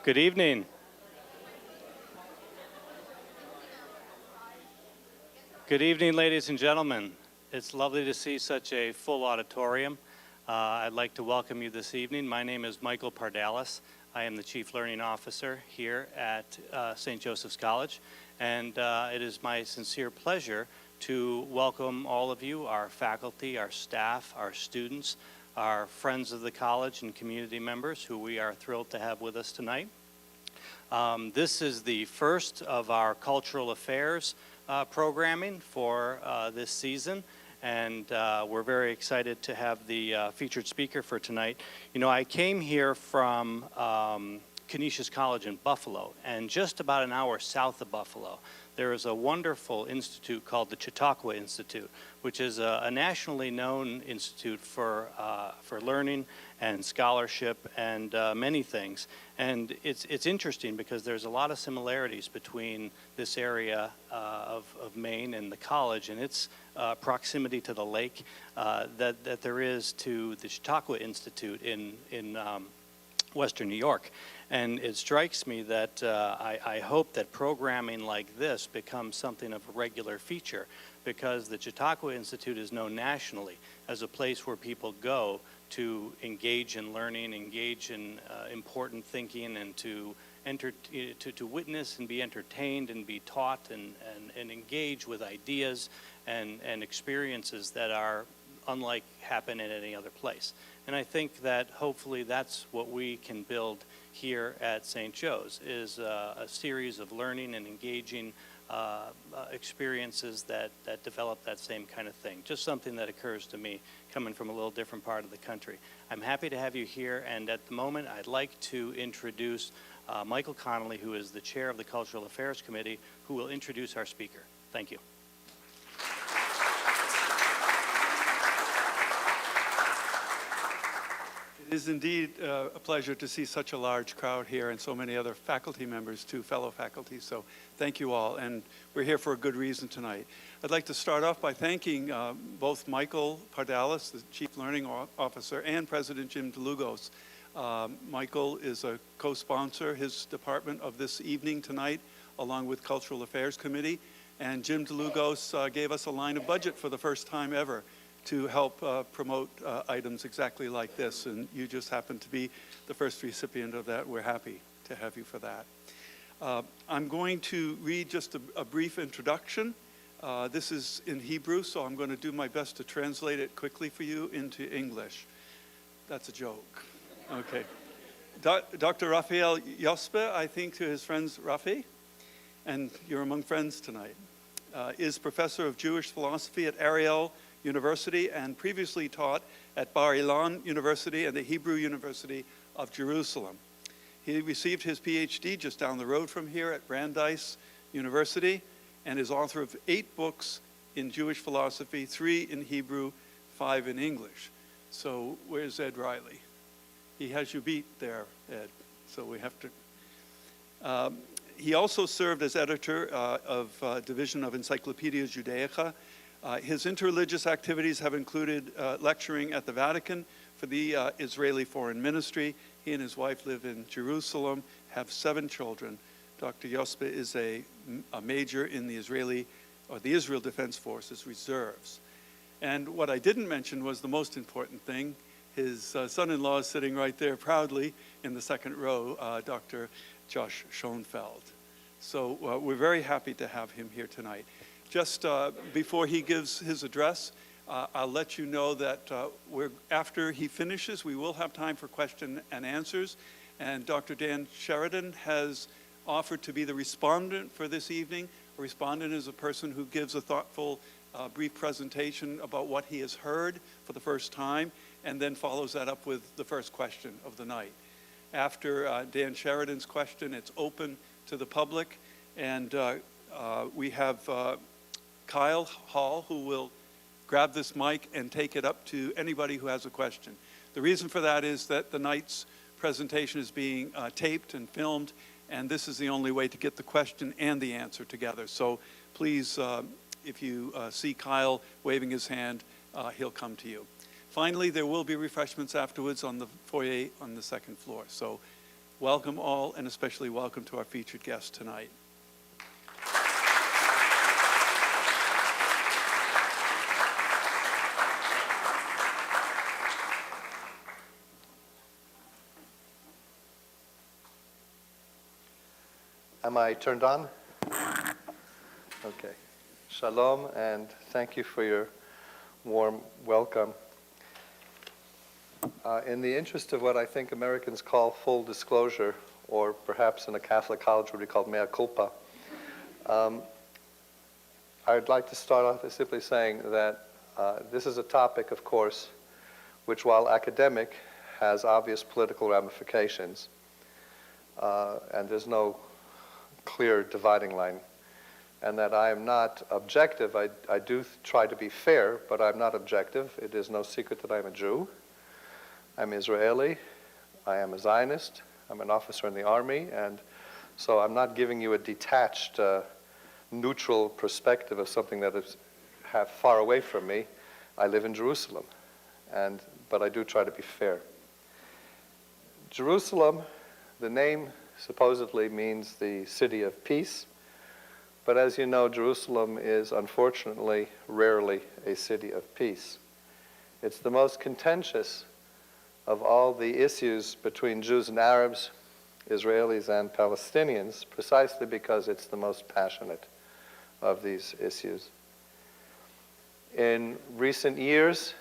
Good evening. Good evening, ladies and gentlemen. It's lovely to see such a full auditorium. I'd like to welcome you this evening. My name is Michael Pardalis. I am the Chief Learning Officer here at St. Joseph's College, and it is my sincere pleasure to welcome all of you, our faculty, our staff, our students, our friends of the college and community members who we are thrilled to have with us tonight. This is the first of our cultural affairs programming for this season, and we're very excited to have the featured speaker for tonight. You know, I came here from Canisius College in Buffalo, and just about an hour south of Buffalo, there is a wonderful institute called the Chautauqua Institute, which is a nationally known institute for learning and scholarship and many things. And it's interesting because there's a lot of similarities between this area of Maine and the college and its proximity to the lake that there is to the Chautauqua Institute in Western New York. And it strikes me that I hope that programming like this becomes something of a regular feature, because the Chautauqua Institute is known nationally as a place where people go to engage in learning, engage in important thinking, and to witness and be entertained and be taught and engage with ideas and experiences that are unlike happen in any other place. And I think that hopefully that's what we can build here at St. Joe's, is a series of learning and engaging experiences that develop that same kind of thing. Just something that occurs to me coming from a little different part of the country. I'm happy to have you here, and at the moment I'd like to introduce Michael Connolly, who is the chair of the Cultural Affairs Committee, who will introduce our speaker. Thank you. It is indeed a pleasure to see such a large crowd here and so many other faculty members too, fellow faculty. So thank you all, and we're here for a good reason tonight. I'd like to start off by thanking both Michael Pardalis, the Chief Learning Officer, and President Jim DeLugos. Michael is a co-sponsor, his department, of this evening tonight, along with Cultural Affairs Committee, and Jim DeLugos gave us a line of budget for the first time ever to help promote items exactly like this, and you just happen to be the first recipient of that. We're happy to have you for that. I'm going to read just a brief introduction. This is in Hebrew, so I'm going to do my best to translate it quickly for you into English. That's a joke. Okay. Dr. Raphael Jospe, I think to his friends Rafi, and you're among friends tonight, is professor of Jewish philosophy at Ariel University and previously taught at Babylonian University and the Hebrew University of Jerusalem. He received his PhD just down the road from here at Brandeis University and is author of 8 books in Jewish philosophy, 3 in Hebrew, 5 in English. So where's Ed Riley? He has you beat there, Ed. So we have to. He also served as editor of Division of Encyclopedia Judaica. His interreligious activities have included lecturing at the Vatican for the Israeli Foreign Ministry. He and his wife live in Jerusalem, have 7 children. Dr. Jospe is a major in the Israel Defense Forces reserves. And what I didn't mention was the most important thing. His son-in-law is sitting right there proudly in the second row, Dr. Josh Schoenfeld. So we're very happy to have him here tonight. Just before he gives his address, I'll let you know that after he finishes, we will have time for question and answers. And Dr. Dan Sheridan has offered to be the respondent for this evening. A respondent is a person who gives a thoughtful, brief presentation about what he has heard for the first time, and then follows that up with the first question of the night. After Dan Sheridan's question, it's open to the public, and we have Kyle Hall, who will grab this mic and take it up to anybody who has a question. The reason for that is that the night's presentation is being taped and filmed, and this is the only way to get the question and the answer together. So please, if you see Kyle waving his hand, he'll come to you. Finally, there will be refreshments afterwards on the foyer on the second floor. So welcome all, and especially welcome to our featured guest tonight. Am I turned on? Okay. Shalom, and thank you for your warm welcome. In the interest of what I think Americans call full disclosure, or perhaps in a Catholic college would be called mea culpa, I'd like to start off by simply saying that this is a topic, of course, which, while academic, has obvious political ramifications, and there's no clear dividing line, and that I am not objective. I do try to be fair, but I'm not objective. It is no secret that I'm a Jew. I'm Israeli. I am a Zionist. I'm an officer in the army, and so I'm not giving you a detached, neutral perspective of something that is far away from me. I live in Jerusalem, but I do try to be fair. Jerusalem, the name supposedly means the city of peace, but as you know, Jerusalem is unfortunately rarely a city of peace. It's the most contentious of all the issues between Jews and Arabs, Israelis and Palestinians, precisely because it's the most passionate of these issues. In recent years,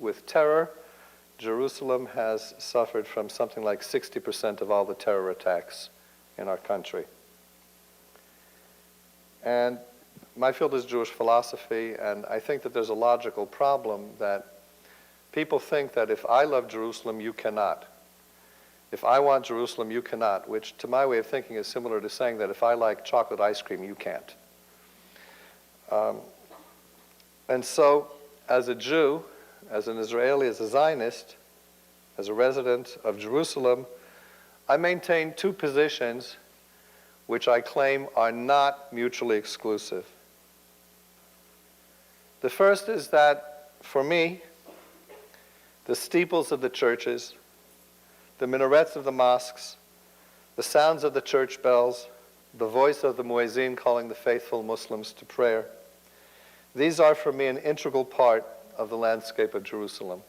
with terror, Jerusalem has suffered from something like 60% of all the terror attacks in our country. And my field is Jewish philosophy, and I think that there's a logical problem that people think that if I love Jerusalem, you cannot. If I want Jerusalem, you cannot, which to my way of thinking is similar to saying that if I like chocolate ice cream, you can't. And so, as a Jew, as an Israeli, as a Zionist, as a resident of Jerusalem, I maintain two positions which I claim are not mutually exclusive. The first is that, for me, the steeples of the churches, the minarets of the mosques, the sounds of the church bells, the voice of the muezzin calling the faithful Muslims to prayer, these are for me an integral part of the landscape of Jerusalem.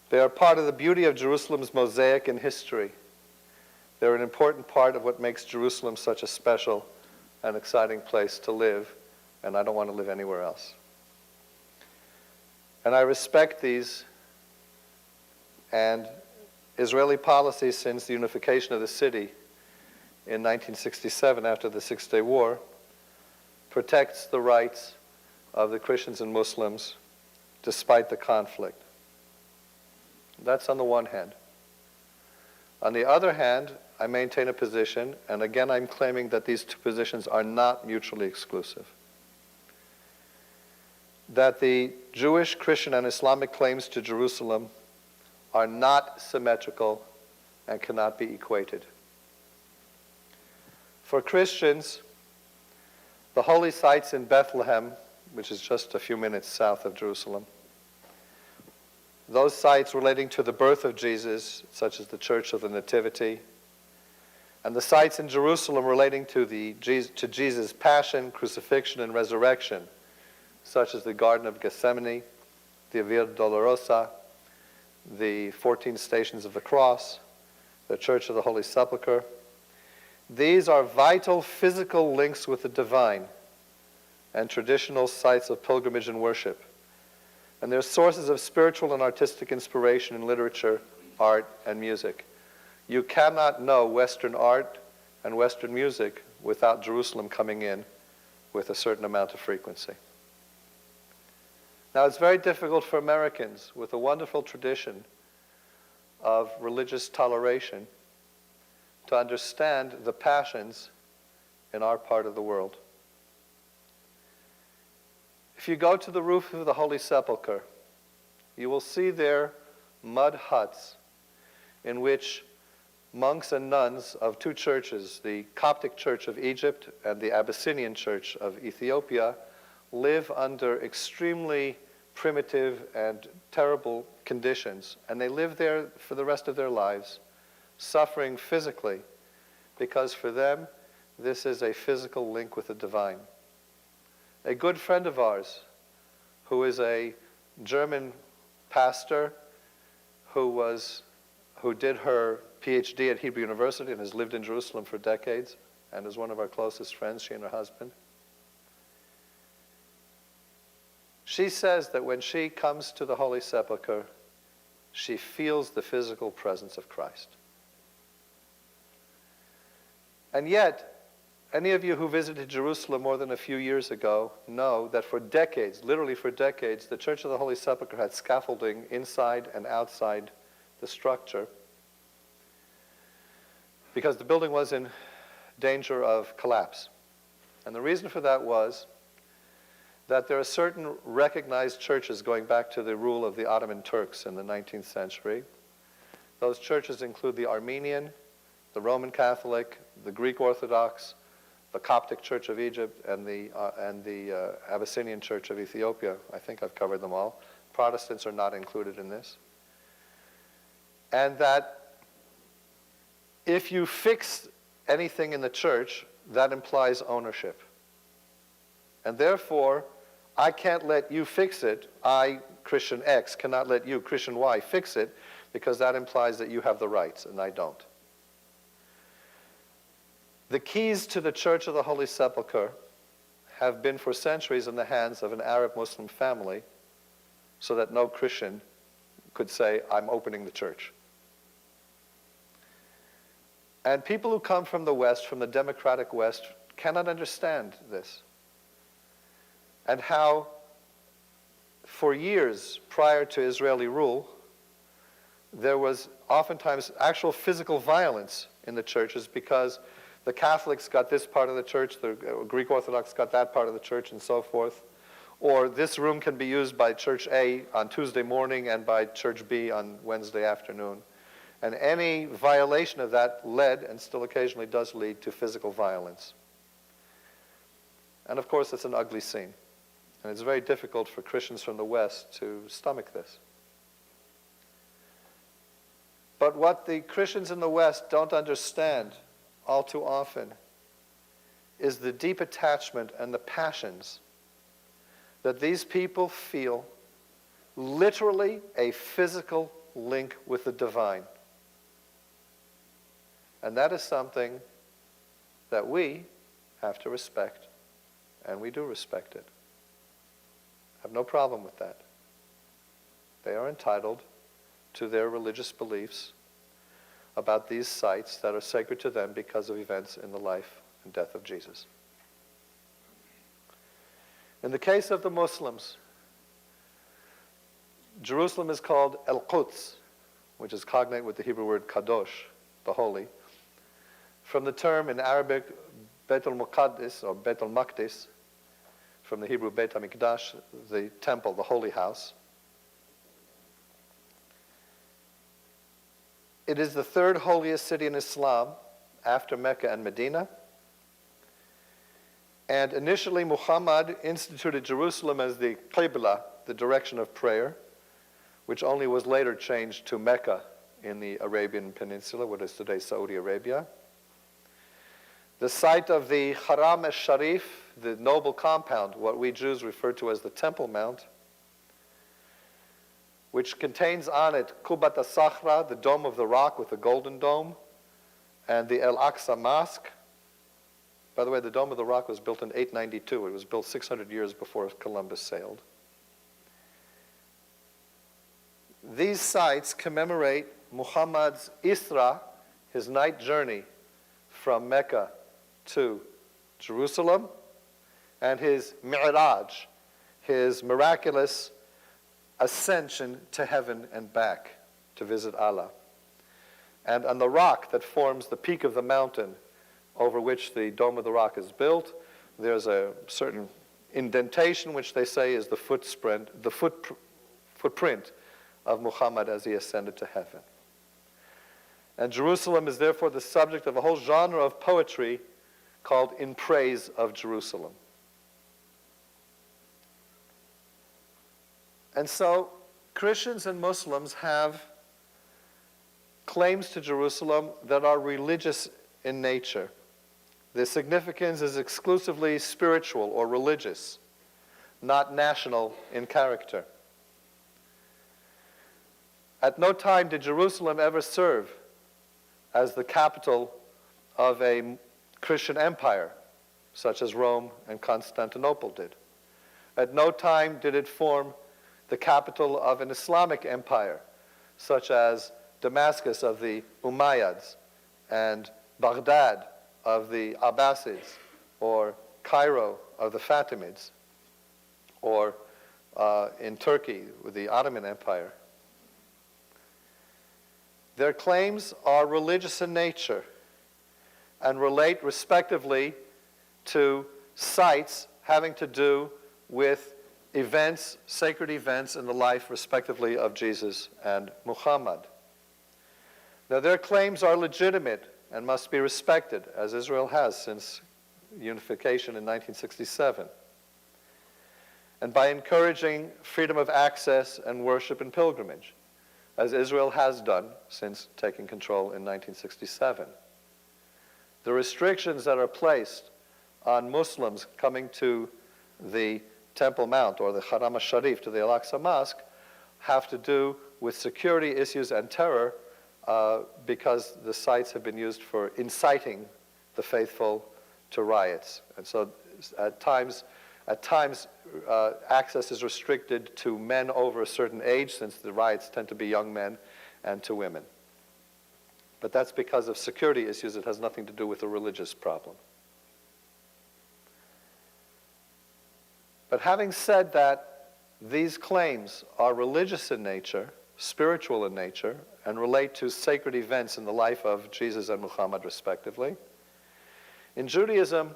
They are part of the beauty of Jerusalem's mosaic and history. They're an important part of what makes Jerusalem such a special and exciting place to live, and I don't want to live anywhere else. And I respect these, and Israeli policy since the unification of the city in 1967 after the Six-Day War protects the rights of the Christians and Muslims despite the conflict. That's on the one hand. On the other hand, I maintain a position, and again I'm claiming that these two positions are not mutually exclusive, that the Jewish, Christian, and Islamic claims to Jerusalem are not symmetrical and cannot be equated. For Christians, the holy sites in Bethlehem, which is just a few minutes south of Jerusalem, those sites relating to the birth of Jesus, such as the Church of the Nativity, and the sites in Jerusalem relating to Jesus' passion, crucifixion, and resurrection, such as the Garden of Gethsemane, the Via Dolorosa, the 14 Stations of the Cross, the Church of the Holy Sepulchre. These are vital physical links with the divine and traditional sites of pilgrimage and worship. And they're sources of spiritual and artistic inspiration in literature, art, and music. You cannot know Western art and Western music without Jerusalem coming in with a certain amount of frequency. Now, it's very difficult for Americans with a wonderful tradition of religious toleration to understand the passions in our part of the world. If you go to the roof of the Holy Sepulchre, you will see there mud huts in which monks and nuns of two churches, the Coptic Church of Egypt and the Abyssinian Church of Ethiopia, live under extremely primitive and terrible conditions, and they live there for the rest of their lives, suffering physically, because for them, this is a physical link with the divine. A good friend of ours, who is a German pastor who did her PhD at Hebrew University and has lived in Jerusalem for decades and is one of our closest friends, she and her husband. She says that when she comes to the Holy Sepulchre, she feels the physical presence of Christ. And yet, any of you who visited Jerusalem more than a few years ago know that for decades, literally for decades, the Church of the Holy Sepulchre had scaffolding inside and outside the structure because the building was in danger of collapse. And the reason for that was that there are certain recognized churches going back to the rule of the Ottoman Turks in the 19th century. Those churches include the Armenian, the Roman Catholic, the Greek Orthodox, the Coptic Church of Egypt, and the Abyssinian Church of Ethiopia. I think I've covered them all. Protestants are not included in this. And that if you fix anything in the church, that implies ownership. And therefore, I can't let you fix it. I, Christian X, cannot let you, Christian Y, fix it, because that implies that you have the rights, and I don't. The keys to the Church of the Holy Sepulchre have been for centuries in the hands of an Arab Muslim family so that no Christian could say, I'm opening the church. And people who come from the West, from the democratic West, cannot understand this. And how, for years prior to Israeli rule, there was oftentimes actual physical violence in the churches because the Catholics got this part of the church, the Greek Orthodox got that part of the church, and so forth. Or this room can be used by Church A on Tuesday morning and by Church B on Wednesday afternoon. And any violation of that led, and still occasionally does lead, to physical violence. And of course, it's an ugly scene. And it's very difficult for Christians from the West to stomach this. But what the Christians in the West don't understand all too often is the deep attachment and the passions that these people feel, literally a physical link with the divine. And that is something that we have to respect, and we do respect it. I have no problem with that. They are entitled to their religious beliefs about these sites that are sacred to them because of events in the life and death of Jesus. In the case of the Muslims, Jerusalem is called El-Quds, which is cognate with the Hebrew word kadosh, the holy, from the term in Arabic Beit al-Muqaddis or Beit al-Maqdis, from the Hebrew Beit HaMikdash, the temple, the holy house. It is the third holiest city in Islam after Mecca and Medina. And initially Muhammad instituted Jerusalem as the Qibla, the direction of prayer, which only was later changed to Mecca in the Arabian Peninsula, what is today Saudi Arabia. The site of the Haram al-Sharif, the noble compound, what we Jews refer to as the Temple Mount, which contains on it Qubat al-Sakhra, the Dome of the Rock with the golden dome, and the Al-Aqsa Mosque. By the way, the Dome of the Rock was built in 892. It was built 600 years before Columbus sailed. These sites commemorate Muhammad's Isra, his night journey from Mecca to Jerusalem, and his Mi'raj, his miraculous ascension to heaven and back to visit Allah. And on the rock that forms the peak of the mountain over which the Dome of the Rock is built, there's a certain indentation which they say is the footprint of Muhammad as he ascended to heaven. And Jerusalem is therefore the subject of a whole genre of poetry called In Praise of Jerusalem. And so Christians and Muslims have claims to Jerusalem that are religious in nature. Their significance is exclusively spiritual or religious, not national in character. At no time did Jerusalem ever serve as the capital of a Christian empire, such as Rome and Constantinople did. At no time did it form the capital of an Islamic empire, such as Damascus of the Umayyads and Baghdad of the Abbasids, or Cairo of the Fatimids, or in Turkey with the Ottoman Empire. Their claims are religious in nature and relate respectively to sites having to do with events, sacred events in the life respectively of Jesus and Muhammad. Now their claims are legitimate and must be respected, as Israel has since unification in 1967. And by encouraging freedom of access and worship and pilgrimage, as Israel has done since taking control in 1967. The restrictions that are placed on Muslims coming to the Temple Mount or the Haram al-Sharif, to the Al-Aqsa Mosque, have to do with security issues and terror because the sites have been used for inciting the faithful to riots. And so at times, access is restricted to men over a certain age, since the riots tend to be young men, and to women. But that's because of security issues. It has nothing to do with a religious problem. But having said that, these claims are religious in nature, spiritual in nature, and relate to sacred events in the life of Jesus and Muhammad, respectively. In Judaism,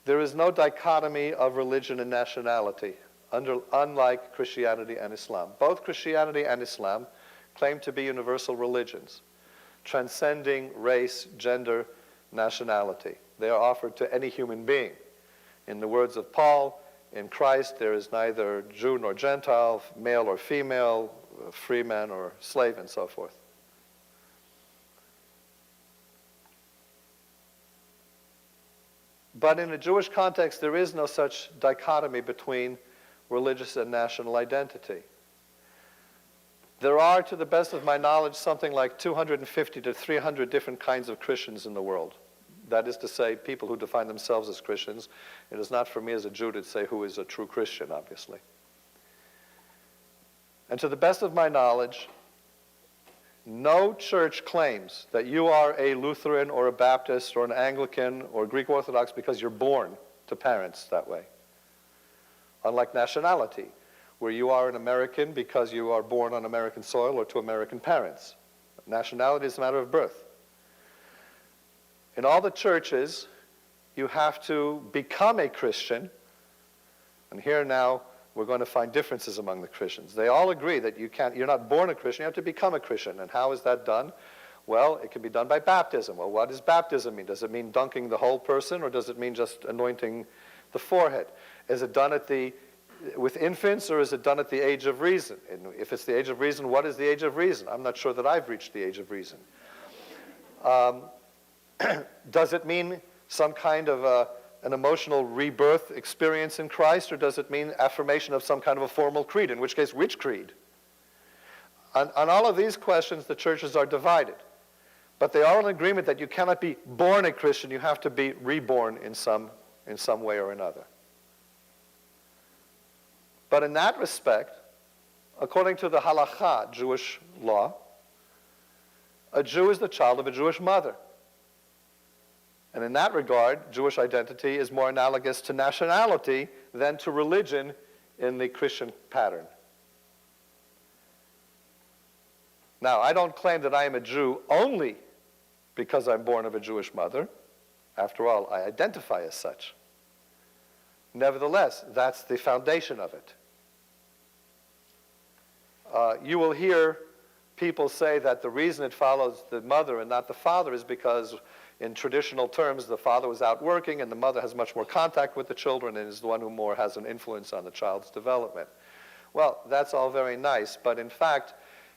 there is no dichotomy of religion and nationality, unlike Christianity and Islam. Both Christianity and Islam claim to be universal religions, transcending race, gender, nationality. They are offered to any human being. In the words of Paul, in Christ there is neither Jew nor Gentile, male or female, free man or slave, and so forth. But in a Jewish context, there is no such dichotomy between religious and national identity. There are, to the best of my knowledge, something like 250 to 300 different kinds of Christians in the world. That is to say, people who define themselves as Christians. It is not for me as a Jew to say who is a true Christian, obviously. And to the best of my knowledge, no church claims that you are a Lutheran or a Baptist or an Anglican or Greek Orthodox because you're born to parents that way. Unlike nationality, where you are an American because you are born on American soil or to American parents. Nationality is a matter of birth. In all the churches, you have to become a Christian, and here now we're going to find differences among the Christians. They all agree that you're not born a Christian, you have to become a Christian. And how is that done? Well, it can be done by baptism. Well, what does baptism mean? Does it mean dunking the whole person, or does it mean just anointing the forehead? Is it done with infants, or is it done at the age of reason? And if it's the age of reason, what is the age of reason? I'm not sure that I've reached the age of reason. Does it mean some kind of an emotional rebirth experience in Christ, or does it mean affirmation of some kind of a formal creed? In which case, which creed? On all of these questions, the churches are divided. But they are in agreement that you cannot be born a Christian, you have to be reborn in some way or another. But in that respect, according to the halakha, Jewish law, a Jew is the child of a Jewish mother. And in that regard, Jewish identity is more analogous to nationality than to religion in the Christian pattern. Now, I don't claim that I am a Jew only because I'm born of a Jewish mother. After all, I identify as such. Nevertheless, that's the foundation of it. You will hear people say that the reason it follows the mother and not the father is because in traditional terms, the father was out working and the mother has much more contact with the children and is the one who more has an influence on the child's development. Well, that's all very nice, but in fact,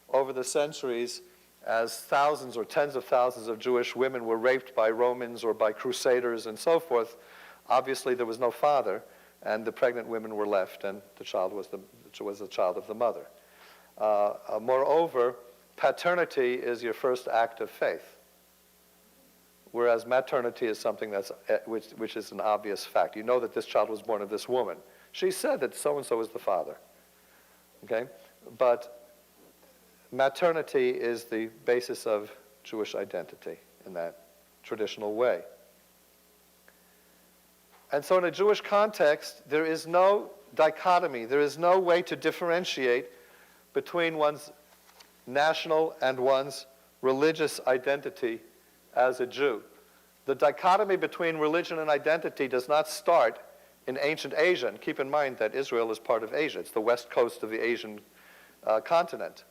over the centuries, as thousands or tens of thousands of Jewish women were raped by Romans or by crusaders and so forth, obviously there was no father, and the pregnant women were left, and the child was the child of the mother. Moreover, paternity is your first act of faith, whereas maternity is something that's, which is an obvious fact. You know that this child was born of this woman. She said that so-and-so is the father, okay? But maternity is the basis of Jewish identity in that traditional way. And so in a Jewish context, there is no dichotomy, there is no way to differentiate between one's national and one's religious identity as a Jew. The dichotomy between religion and identity does not start in ancient Asia, and keep in mind that Israel is part of Asia. It's the west coast of the Asian continent.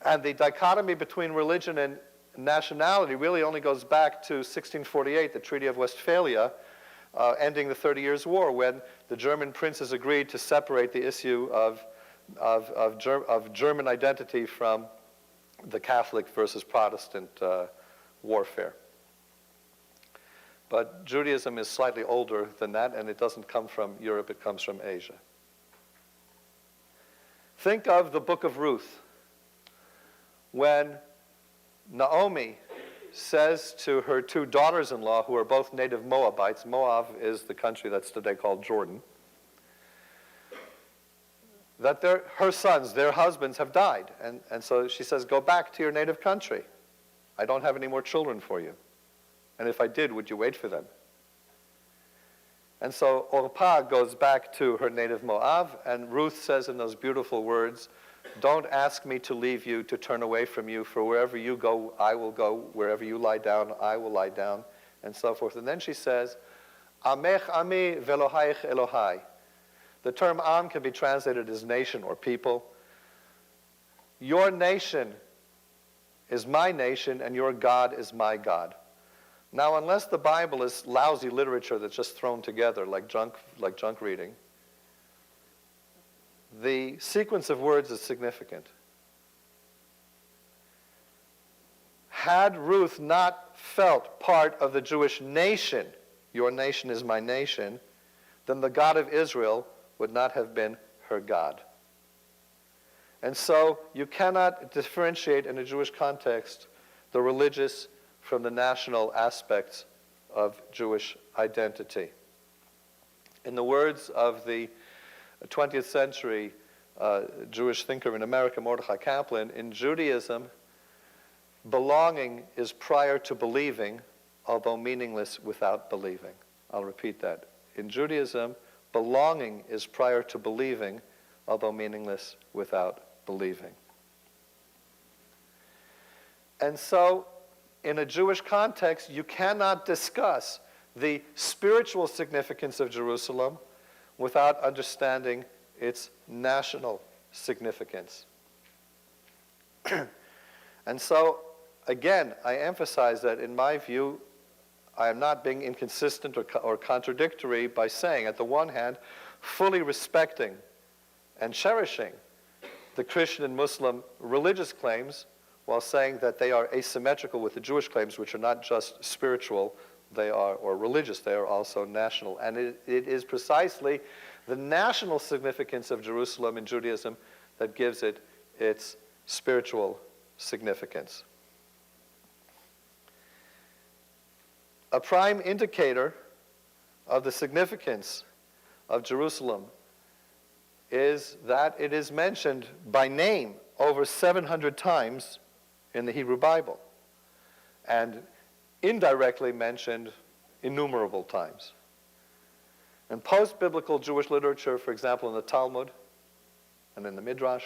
And the dichotomy between religion and nationality really only goes back to 1648, the Treaty of Westphalia, ending the 30 Years' War, when the German princes agreed to separate the issue of German identity from the Catholic versus Protestant warfare. But Judaism is slightly older than that, and it doesn't come from Europe, it comes from Asia. Think of the book of Ruth, when Naomi says to her two daughters-in-law, who are both native Moabites — Moab is the country that's today called Jordan — that her sons, their husbands, have died. And so she says, go back to your native country. I don't have any more children for you. And if I did, would you wait for them? And so Orpah goes back to her native Moab, and Ruth says in those beautiful words, don't ask me to leave you, to turn away from you, for wherever you go, I will go. Wherever you lie down, I will lie down, and so forth. And then she says, Amech ami velohayich Elohai. The term Am can be translated as nation or people. Your nation is my nation, and your God is my God. Now, unless the Bible is lousy literature that's just thrown together like junk reading, the sequence of words is significant. Had Ruth not felt part of the Jewish nation, your nation is my nation, then the God of Israel would not have been her God. And so you cannot differentiate in a Jewish context the religious from the national aspects of Jewish identity. In the words of the 20th century Jewish thinker in America, Mordechai Kaplan, in Judaism, belonging is prior to believing, although meaningless without believing. I'll repeat that. In Judaism, belonging is prior to believing, although meaningless without believing. And so, in a Jewish context, you cannot discuss the spiritual significance of Jerusalem without understanding its national significance. And so, again, I emphasize that in my view, I am not being inconsistent or contradictory by saying, at the one hand, fully respecting and cherishing the Christian and Muslim religious claims, while saying that they are asymmetrical with the Jewish claims, which are not just spiritual, they are, or religious, they are also national. And it is precisely the national significance of Jerusalem in Judaism that gives it its spiritual significance. A prime indicator of the significance of Jerusalem is that it is mentioned by name over 700 times in the Hebrew Bible, and indirectly mentioned innumerable times. In post-biblical Jewish literature, for example, in the Talmud and in the Midrash,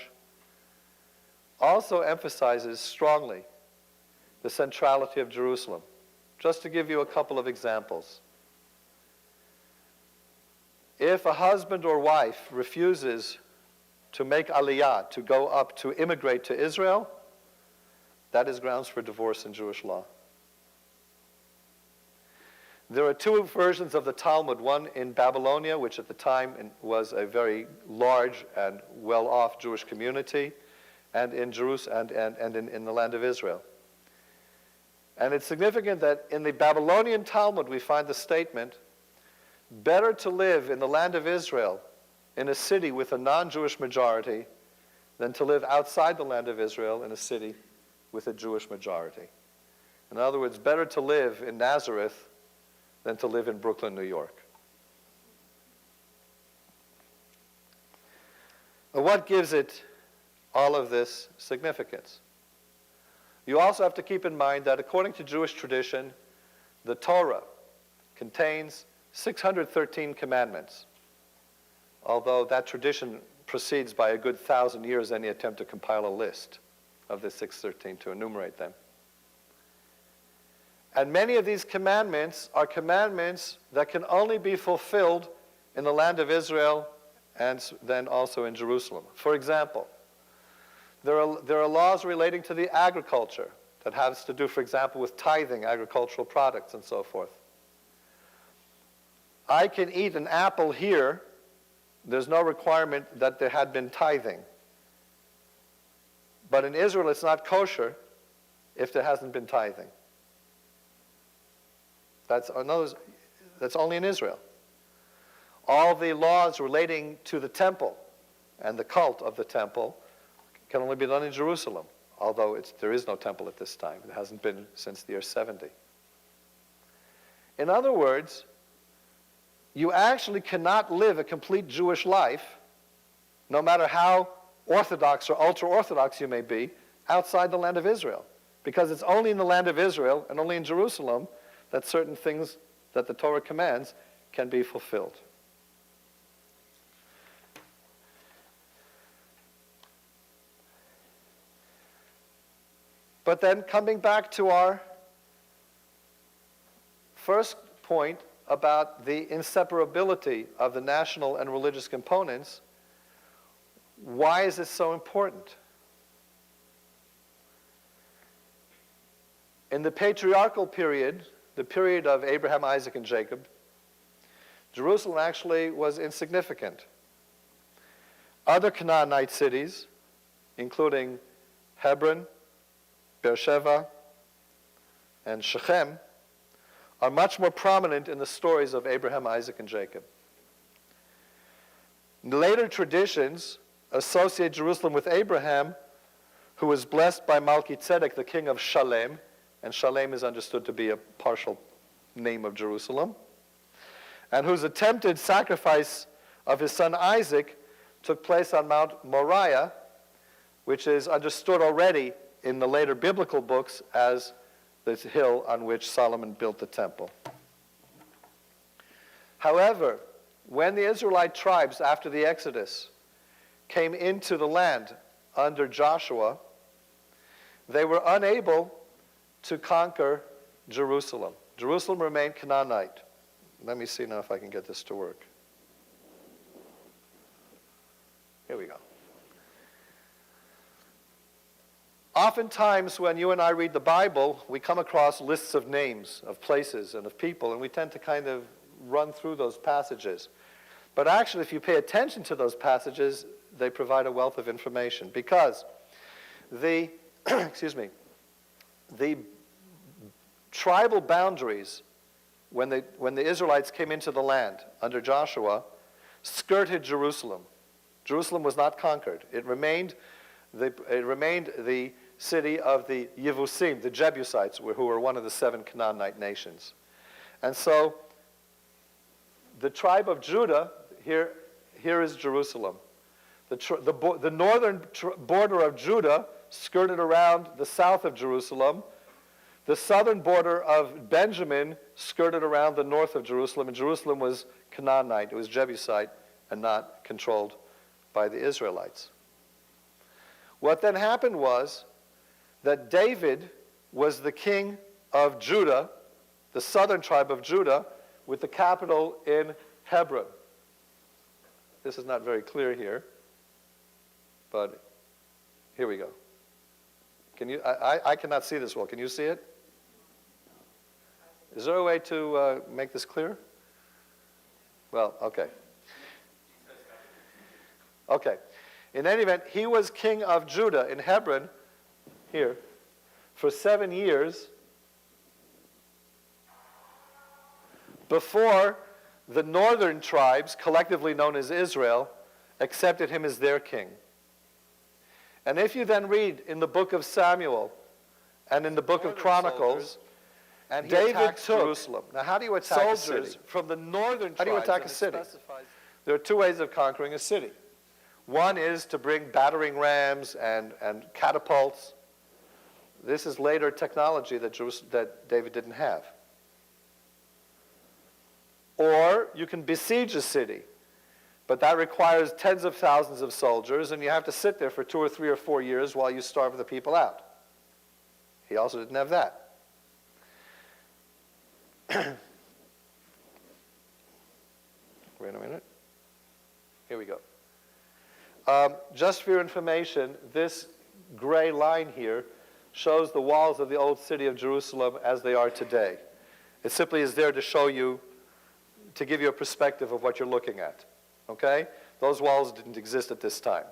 also emphasizes strongly the centrality of Jerusalem. Just to give you a couple of examples. If a husband or wife refuses to make aliyah, to go up, to immigrate to Israel, that is grounds for divorce in Jewish law. There are two versions of the Talmud, one in Babylonia, which at the time was a very large and well-off Jewish community, and in Jerusalem and in the land of Israel. And it's significant that in the Babylonian Talmud we find the statement, better to live in the land of Israel in a city with a non-Jewish majority than to live outside the land of Israel in a city with a Jewish majority. In other words, better to live in Nazareth than to live in Brooklyn, New York. But what gives it all of this significance? You also have to keep in mind that according to Jewish tradition, the Torah contains 613 commandments, although that tradition proceeds by a good 1,000 years any attempt to compile a list of the 613 to enumerate them. And many of these commandments are commandments that can only be fulfilled in the land of Israel and then also in Jerusalem. For example, there are laws relating to the agriculture that has to do, for example, with tithing agricultural products and so forth. I can eat an apple here. There's no requirement that there had been tithing. But in Israel, it's not kosher if there hasn't been tithing. That's only in Israel. All the laws relating to the temple and the cult of the temple can only be done in Jerusalem, although there is no temple at this time. It hasn't been since the year 70. In other words, you actually cannot live a complete Jewish life, no matter how Orthodox or ultra-Orthodox you may be, outside the land of Israel. Because it's only in the land of Israel and only in Jerusalem that certain things that the Torah commands can be fulfilled. But then coming back to our first point about the inseparability of the national and religious components, why is this so important? In the patriarchal period, the period of Abraham, Isaac, and Jacob, Jerusalem actually was insignificant. Other Canaanite cities, including Hebron, Beersheba, and Shechem, are much more prominent in the stories of Abraham, Isaac, and Jacob. Later traditions associate Jerusalem with Abraham, who was blessed by Melchizedek, the king of Shalem, and Shalem is understood to be a partial name of Jerusalem, and whose attempted sacrifice of his son Isaac took place on Mount Moriah, which is understood already in the later biblical books as the hill on which Solomon built the temple. However, when the Israelite tribes, after the Exodus, came into the land under Joshua, they were unable to conquer Jerusalem. Jerusalem remained Canaanite. Let me see now if I can get this to work. Here we go. Oftentimes, when you and I read the Bible, we come across lists of names, of places, and of people, and we tend to kind of run through those passages. But actually, if you pay attention to those passages, they provide a wealth of information, because the, the tribal boundaries, when the Israelites came into the land under Joshua, skirted Jerusalem. Jerusalem was not conquered. It remained the city of the Yevusim, the Jebusites, who were one of the 7 Canaanite nations. And so the tribe of Judah, here is Jerusalem. The northern border of Judah skirted around the south of Jerusalem. The southern border of Benjamin skirted around the north of Jerusalem, and Jerusalem was Canaanite. It was Jebusite and not controlled by the Israelites. What then happened was that David was the king of Judah, the southern tribe of Judah, with the capital in Hebron. This is not very clear here, but here we go. Can you? I cannot see this well. Can you see it? Is there a way to make this clear? Well, okay. Okay. In any event, he was king of Judah in Hebron, here, for 7 years before the northern tribes, collectively known as Israel, accepted him as their king. And if you then read in the book of Samuel and in the book of Chronicles, and he David attacks took Jerusalem. now, how do you attack soldiers a city? from the northern How do you tribes, attack and a it city? specifies- There are two ways of conquering a city. One is to bring battering rams and catapults. This is later technology that David didn't have. Or you can besiege a city, but that requires tens of thousands of soldiers, and you have to sit there for 2 or 3 or 4 years while you starve the people out. He also didn't have that. Wait a minute. Here we go. Just for your information, this gray line here shows the walls of the old city of Jerusalem as they are today. It simply is there to show you, to give you a perspective of what you're looking at. Okay? Those walls didn't exist at this time.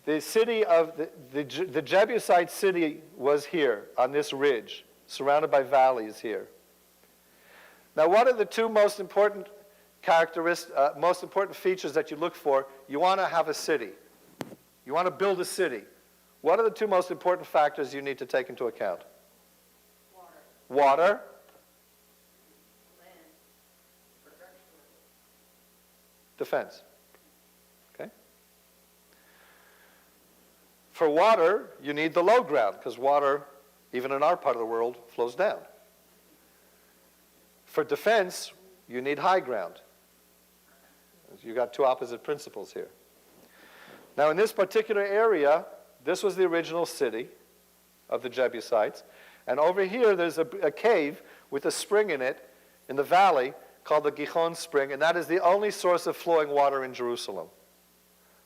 The city of the Jebusite city was here on this ridge, surrounded by valleys here. Now, what are the two most important most important features that you look for? You want to have a city. You want to build a city. What are the two most important factors you need to take into account? Water. Defense. Okay? For water, you need the low ground, because water, even in our part of the world, flows down. For defense, you need high ground. You've got two opposite principles here. Now, in this particular area, this was the original city of the Jebusites. And over here, there's a cave with a spring in it, in the valley, called the Gihon Spring, and that is the only source of flowing water in Jerusalem.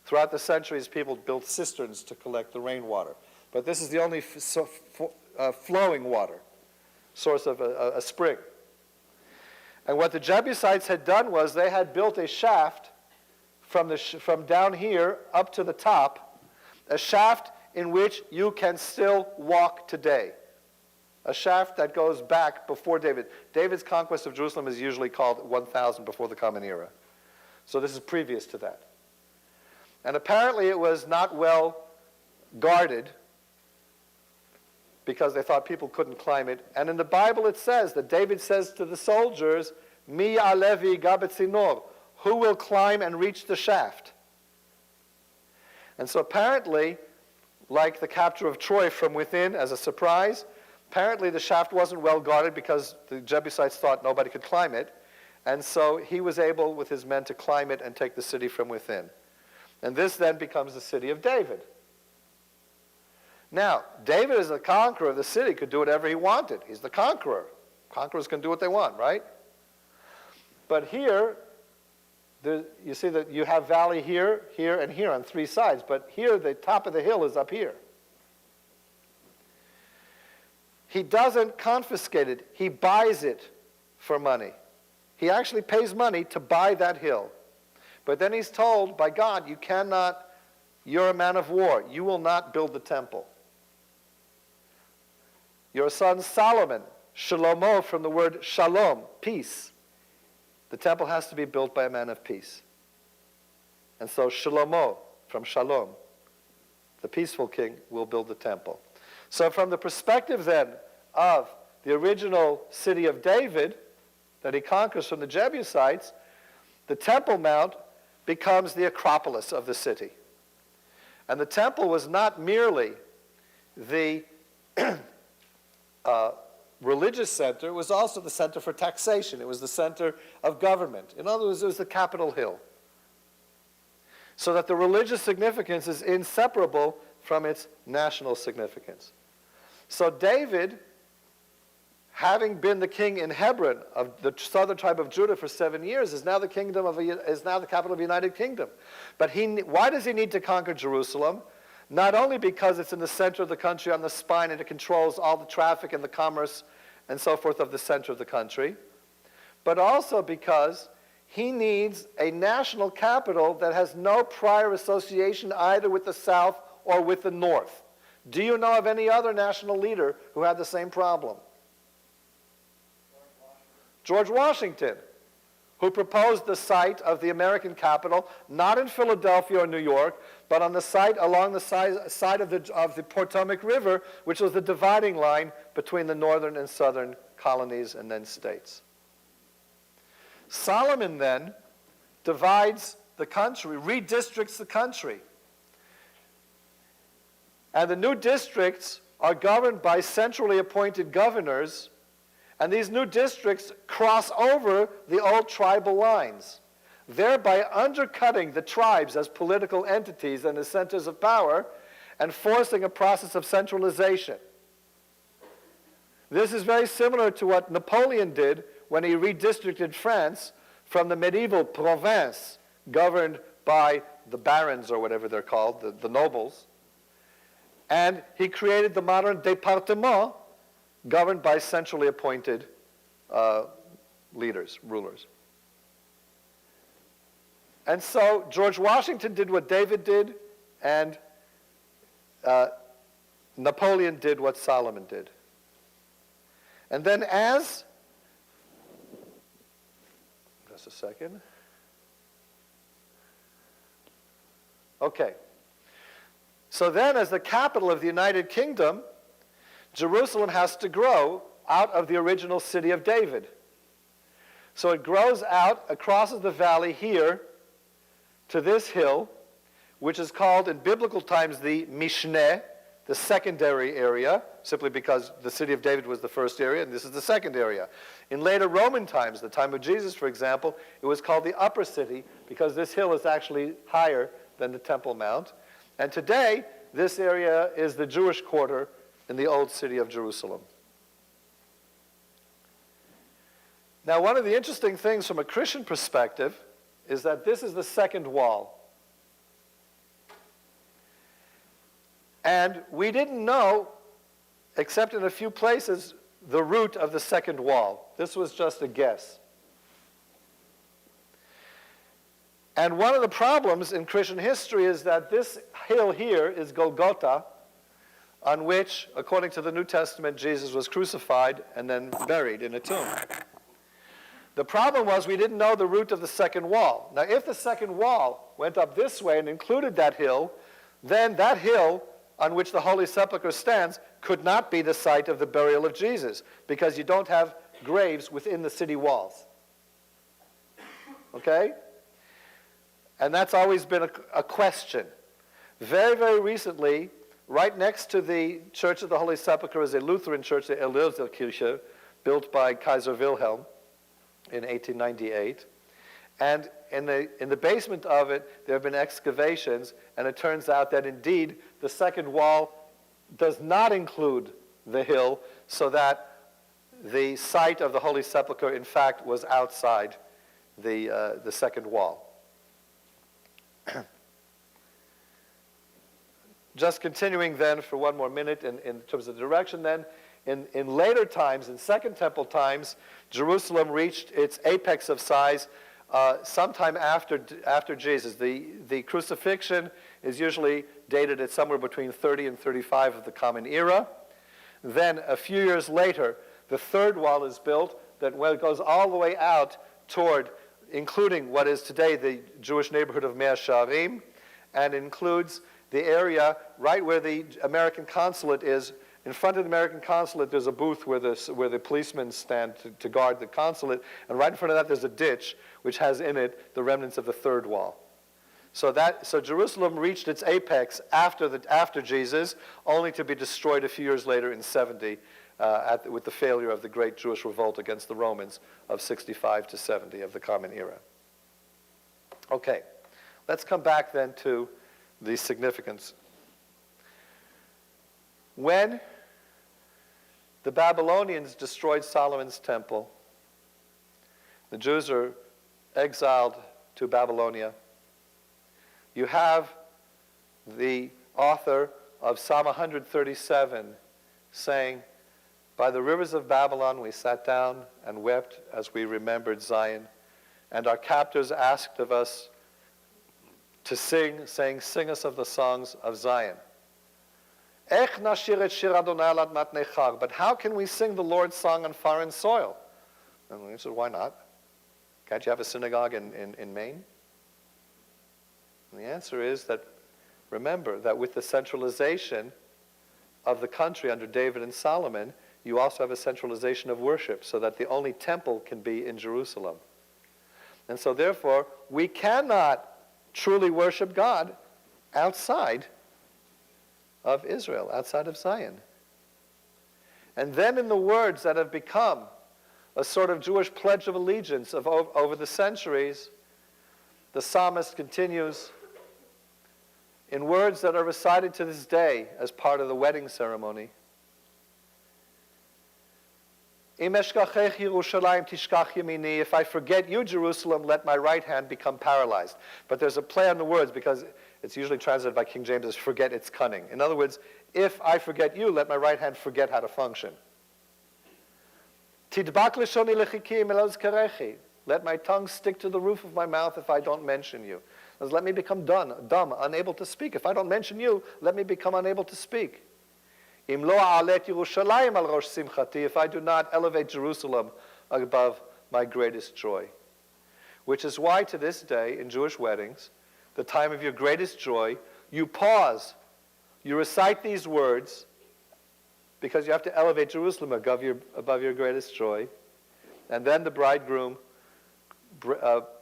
Throughout the centuries, people built cisterns to collect the rainwater. But this is the only flowing water, source of a spring. And what the Jebusites had done was they had built a shaft from down here up to the top, a shaft in which you can still walk today. A shaft that goes back before David. David's conquest of Jerusalem is usually called 1000 before the Common Era. So this is previous to that. And apparently it was not well guarded because they thought people couldn't climb it. And in the Bible it says that David says to the soldiers, Mi alevi gabetzinor, who will climb and reach the shaft? And so apparently, like the capture of Troy from within as a surprise, apparently the shaft wasn't well guarded because the Jebusites thought nobody could climb it. And so he was able, with his men, to climb it and take the city from within. And this then becomes the city of David. Now, David as the conqueror of the city could do whatever he wanted. He's the conqueror. Conquerors can do what they want, right? But here, you see that you have valley here, here, and here on 3 sides. But here, the top of the hill is up here. He doesn't confiscate it. He buys it for money. He actually pays money to buy that hill. But then he's told by God, you're a man of war. You will not build the temple. Your son Solomon, Shalomo, from the word shalom, peace. The temple has to be built by a man of peace. And so Shalomo, from shalom, the peaceful king, will build the temple. So from the perspective then of the original city of David that he conquers from the Jebusites, the Temple Mount becomes the Acropolis of the city. And the temple was not merely the religious center, it was also the center for taxation. It was the center of government. In other words, it was the Capitol Hill. So that the religious significance is inseparable from its national significance. So David, having been the king in Hebron of the southern tribe of Judah for 7 years, is now the capital of the United Kingdom. But why does he need to conquer Jerusalem? Not only because it's in the center of the country on the spine and it controls all the traffic and the commerce and so forth of the center of the country, but also because he needs a national capital that has no prior association either with the South or with the North. Do you know of any other national leader who had the same problem? George Washington, who proposed the site of the American capital, not in Philadelphia or New York, but on the site along the side of the Potomac River, which was the dividing line between the northern and southern colonies and then states. Solomon then divides the country, redistricts the country. And the new districts are governed by centrally appointed governors, and these new districts cross over the old tribal lines, thereby undercutting the tribes as political entities and as centers of power and forcing a process of centralization. This is very similar to what Napoleon did when he redistricted France from the medieval province governed by the barons or whatever they're called, the nobles, and he created the modern département governed by centrally appointed rulers. And so George Washington did what David did, and Napoleon did what Solomon did. And then just a second. Okay. So then, as the capital of the United Kingdom, Jerusalem has to grow out of the original city of David. So it grows out, crosses the valley here to this hill, which is called in biblical times the Mishneh, the secondary area, simply because the city of David was the first area, and this is the second area. In later Roman times, the time of Jesus, for example, it was called the upper city, because this hill is actually higher than the Temple Mount. And today, this area is the Jewish quarter in the old city of Jerusalem. Now, one of the interesting things from a Christian perspective is that this is the second wall. And we didn't know, except in a few places, the root of the second wall. This was just a guess. And one of the problems in Christian history is that this hill here is Golgotha, on which, according to the New Testament, Jesus was crucified and then buried in a tomb. The problem was we didn't know the root of the second wall. Now, if the second wall went up this way and included that hill, then that hill on which the Holy Sepulchre stands could not be the site of the burial of Jesus, because you don't have graves within the city walls. Okay? And that's always been a question. Very, very recently, right next to the Church of the Holy Sepulchre is a Lutheran church, the Erlöserkirche, built by Kaiser Wilhelm in 1898. And in the basement of it, there have been excavations, and it turns out that indeed the second wall does not include the hill, so that the site of the Holy Sepulchre, in fact, was outside the second wall. Just continuing then for one more minute in terms of the direction then, in later times, in Second Temple times, Jerusalem reached its apex of size sometime after Jesus. The crucifixion is usually dated at somewhere between 30 and 35 of the Common Era. Then a few years later, the third wall is built that goes all the way out toward, including what is today the Jewish neighborhood of Mea Shearim, and includes the area right where the American consulate is. In front of the American consulate, there's a booth where the policemen stand to guard the consulate, and right in front of that, there's a ditch which has in it the remnants of the third wall. So Jerusalem reached its apex after Jesus, only to be destroyed a few years later in 70 with the failure of the great Jewish revolt against the Romans of 65 to 70 of the Common Era. Okay, let's come back then to the significance. When the Babylonians destroyed Solomon's temple, the Jews are exiled to Babylonia. You have the author of Psalm 137 saying, "By the rivers of Babylon we sat down and wept as we remembered Zion. And our captors asked of us to sing, saying, "Sing us of the songs of Zion." But how can we sing the Lord's song on foreign soil? And we said, why not? Can't you have a synagogue in Maine? And the answer is that, remember, that with the centralization of the country under David and Solomon, you also have a centralization of worship, so that the only temple can be in Jerusalem. And so therefore, we cannot truly worship God outside of Israel, outside of Zion. And then in the words that have become a sort of Jewish pledge of allegiance over the centuries, the psalmist continues in words that are recited to this day as part of the wedding ceremony. If I forget you, Jerusalem, let my right hand become paralyzed. But there's a play on the words because it's usually translated by King James as forget its cunning. In other words, if I forget you, let my right hand forget how to function. Let my tongue stick to the roof of my mouth if I don't mention you. Let me become dumb, unable to speak. If I don't mention you, let me become unable to speak. If I do not elevate Jerusalem above my greatest joy. Which is why to this day in Jewish weddings, the time of your greatest joy, you pause, you recite these words, because you have to elevate Jerusalem above your greatest joy, and then the bridegroom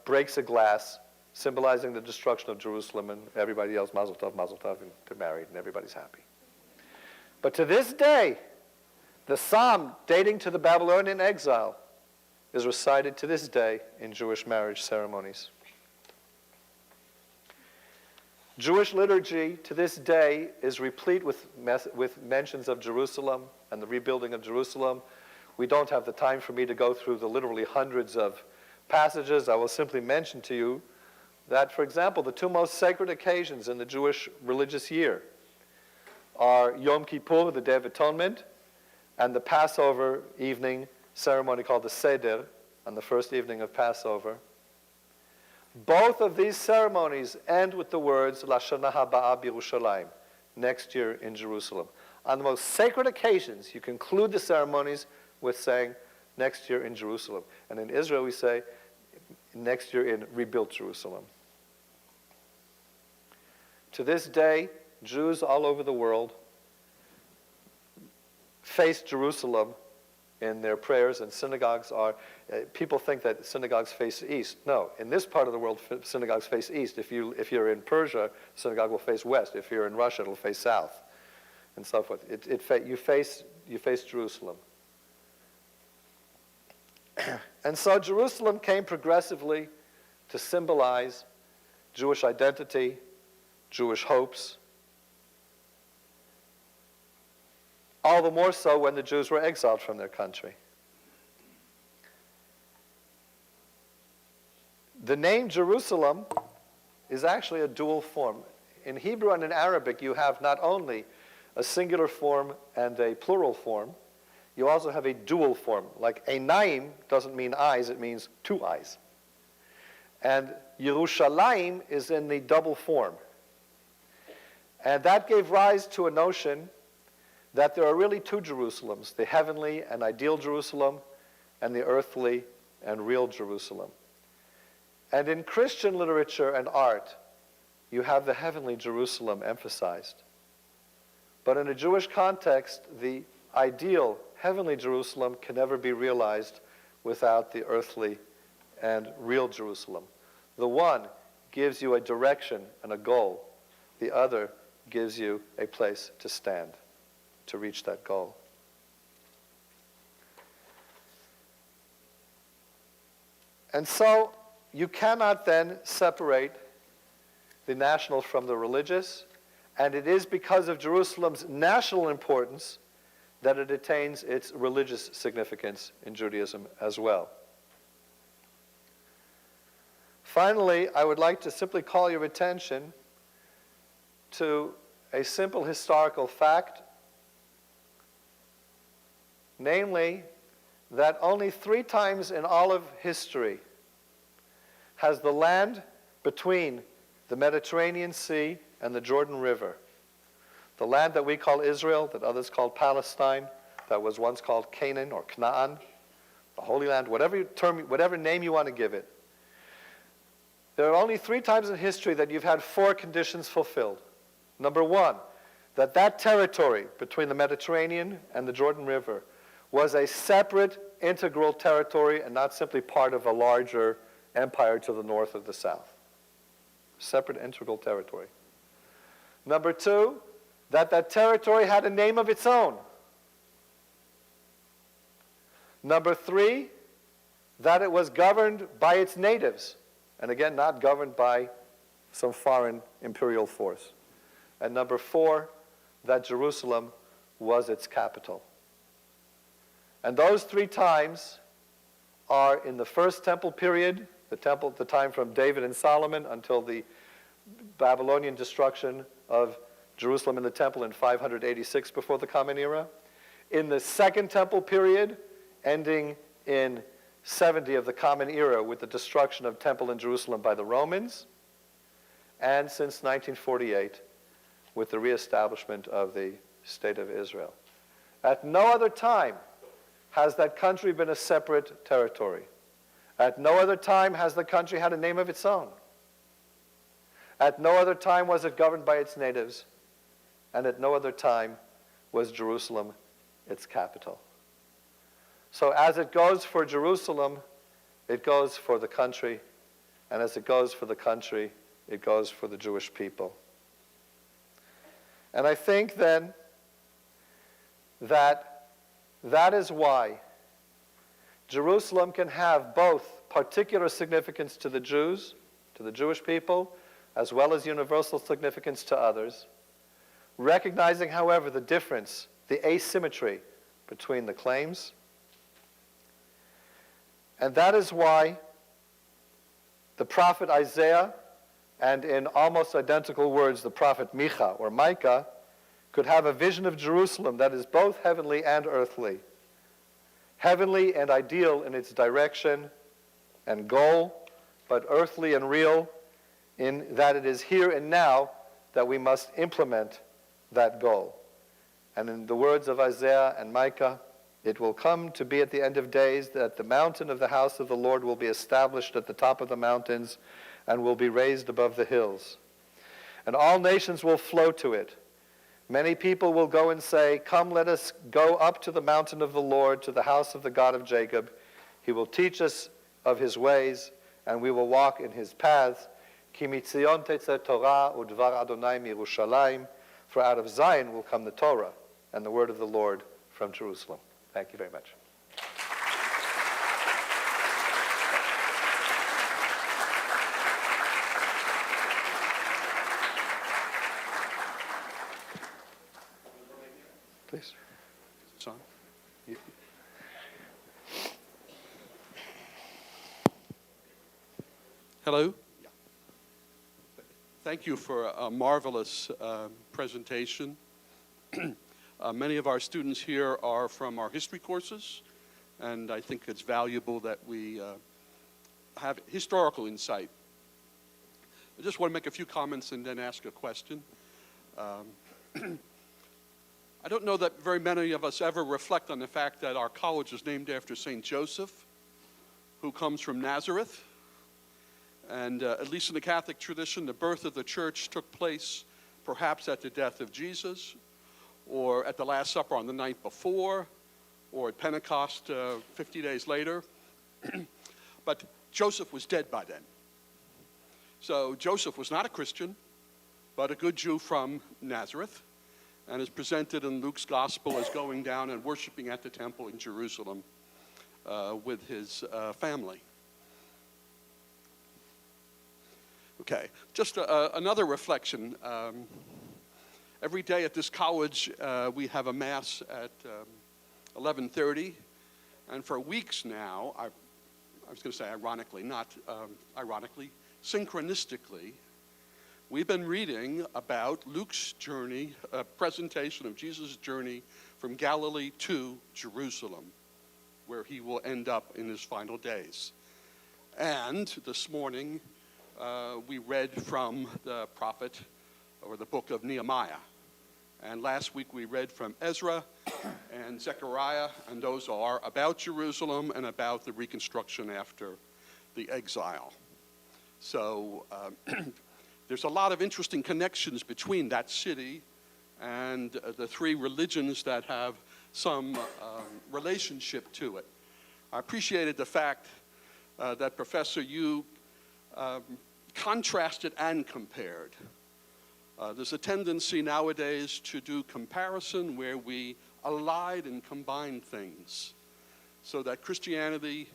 breaks a glass, symbolizing the destruction of Jerusalem, and everybody yells, Mazel Tov, and they're married, and everybody's happy. But to this day, the psalm dating to the Babylonian exile is recited to this day in Jewish marriage ceremonies. Jewish liturgy to this day is replete with mentions of Jerusalem and the rebuilding of Jerusalem. We don't have the time for me to go through the literally hundreds of passages. I will simply mention to you that, for example, the two most sacred occasions in the Jewish religious year are Yom Kippur, the Day of Atonement, and the Passover evening ceremony called the Seder, on the first evening of Passover. Both of these ceremonies end with the words, Lashana Haba'ah B'Yerushalayim, next year in Jerusalem. On the most sacred occasions, you conclude the ceremonies with saying, next year in Jerusalem. And in Israel, we say, next year in rebuilt Jerusalem. To this day, Jews all over the world face Jerusalem in their prayers, and synagogues are, people think that synagogues face east. No, in this part of the world, synagogues face east. If you're in Persia, synagogue will face west. If you're in Russia, it'll face south, and so forth. You face Jerusalem. And so Jerusalem came progressively to symbolize Jewish identity, Jewish hopes, all the more so when the Jews were exiled from their country. The name Jerusalem is actually a dual form. In Hebrew and in Arabic, you have not only a singular form and a plural form, you also have a dual form. Like Einayim doesn't mean eyes, it means two eyes. And Yerushalayim is in the double form. And that gave rise to a notion that there are really two Jerusalems, the heavenly and ideal Jerusalem, and the earthly and real Jerusalem. And in Christian literature and art, you have the heavenly Jerusalem emphasized. But in a Jewish context, the ideal heavenly Jerusalem can never be realized without the earthly and real Jerusalem. The one gives you a direction and a goal. The other gives you a place to stand to reach that goal. And so you cannot then separate the national from the religious, and it is because of Jerusalem's national importance that it attains its religious significance in Judaism as well. Finally, I would like to simply call your attention to a simple historical fact, namely that only 3 times in all of history has the land between the Mediterranean Sea and the Jordan River. The land that we call Israel, that others call Palestine, that was once called Canaan or Canaan, the Holy Land, whatever name you want to give it. There are only 3 times in history that you've had 4 conditions fulfilled. Number 1, that territory between the Mediterranean and the Jordan River was a separate, integral territory and not simply part of a larger empire to the north or the south. Separate, integral territory. Number 2, that territory had a name of its own. Number 3, that it was governed by its natives. And again, not governed by some foreign imperial force. And number 4, that Jerusalem was its capital. And those 3 times are in the first temple period, the time from David and Solomon until the Babylonian destruction of Jerusalem and the temple in 586 before the Common Era. In the second temple period, ending in 70 of the Common Era with the destruction of temple in Jerusalem by the Romans, and since 1948 with the reestablishment of the State of Israel. At no other time has that country been a separate territory. At no other time has the country had a name of its own. At no other time was it governed by its natives, and at no other time was Jerusalem its capital. So as it goes for Jerusalem, it goes for the country, and as it goes for the country, it goes for the Jewish people. And I think then that is why Jerusalem can have both particular significance to the Jews, to the Jewish people, as well as universal significance to others, recognizing, however, the difference, the asymmetry between the claims. And that is why the prophet Isaiah, and in almost identical words, the prophet Micha or Micah, could have a vision of Jerusalem that is both heavenly and earthly. Heavenly and ideal in its direction and goal, but earthly and real in that it is here and now that we must implement that goal. And in the words of Isaiah and Micah, it will come to be at the end of days that the mountain of the house of the Lord will be established at the top of the mountains and will be raised above the hills. And all nations will flow to it. Many people will go and say, "Come, let us go up to the mountain of the Lord, to the house of the God of Jacob. He will teach us of his ways, and we will walk in his paths. Ki mitzion tetzeh Torah udvar Adonai miYerushalayim." For out of Zion will come the Torah and the word of the Lord from Jerusalem. Thank you very much. Please. Son. Hello. Thank you for a marvelous presentation. Many of our students here are from our history courses, and I think it's valuable that we have historical insight. I just want to make a few comments and then ask a question. I don't know that very many of us ever reflect on the fact that our college is named after St. Joseph, who comes from Nazareth. And at least in the Catholic tradition, the birth of the church took place perhaps at the death of Jesus, or at the Last Supper on the night before, or at Pentecost 50 days later. But Joseph was dead by then. So Joseph was not a Christian, but a good Jew from Nazareth, and is presented in Luke's gospel as going down and worshiping at the temple in Jerusalem with his family. Okay, just another reflection. Every day at this college, we have a Mass at 11:30, and for weeks now, I was going to say ironically, not ironically, synchronistically, we've been reading about Luke's journey, a presentation of Jesus' journey from Galilee to Jerusalem, where he will end up in his final days. And this morning, we read from the prophet or the book of Nehemiah. And last week we read from Ezra and Zechariah, and those are about Jerusalem and about the reconstruction after the exile. So there's a lot of interesting connections between that city and the three religions that have some relationship to it. I appreciated the fact that Professor Yu contrasted and compared. There's a tendency nowadays to do comparison where we allied and combined things, so that Christianity,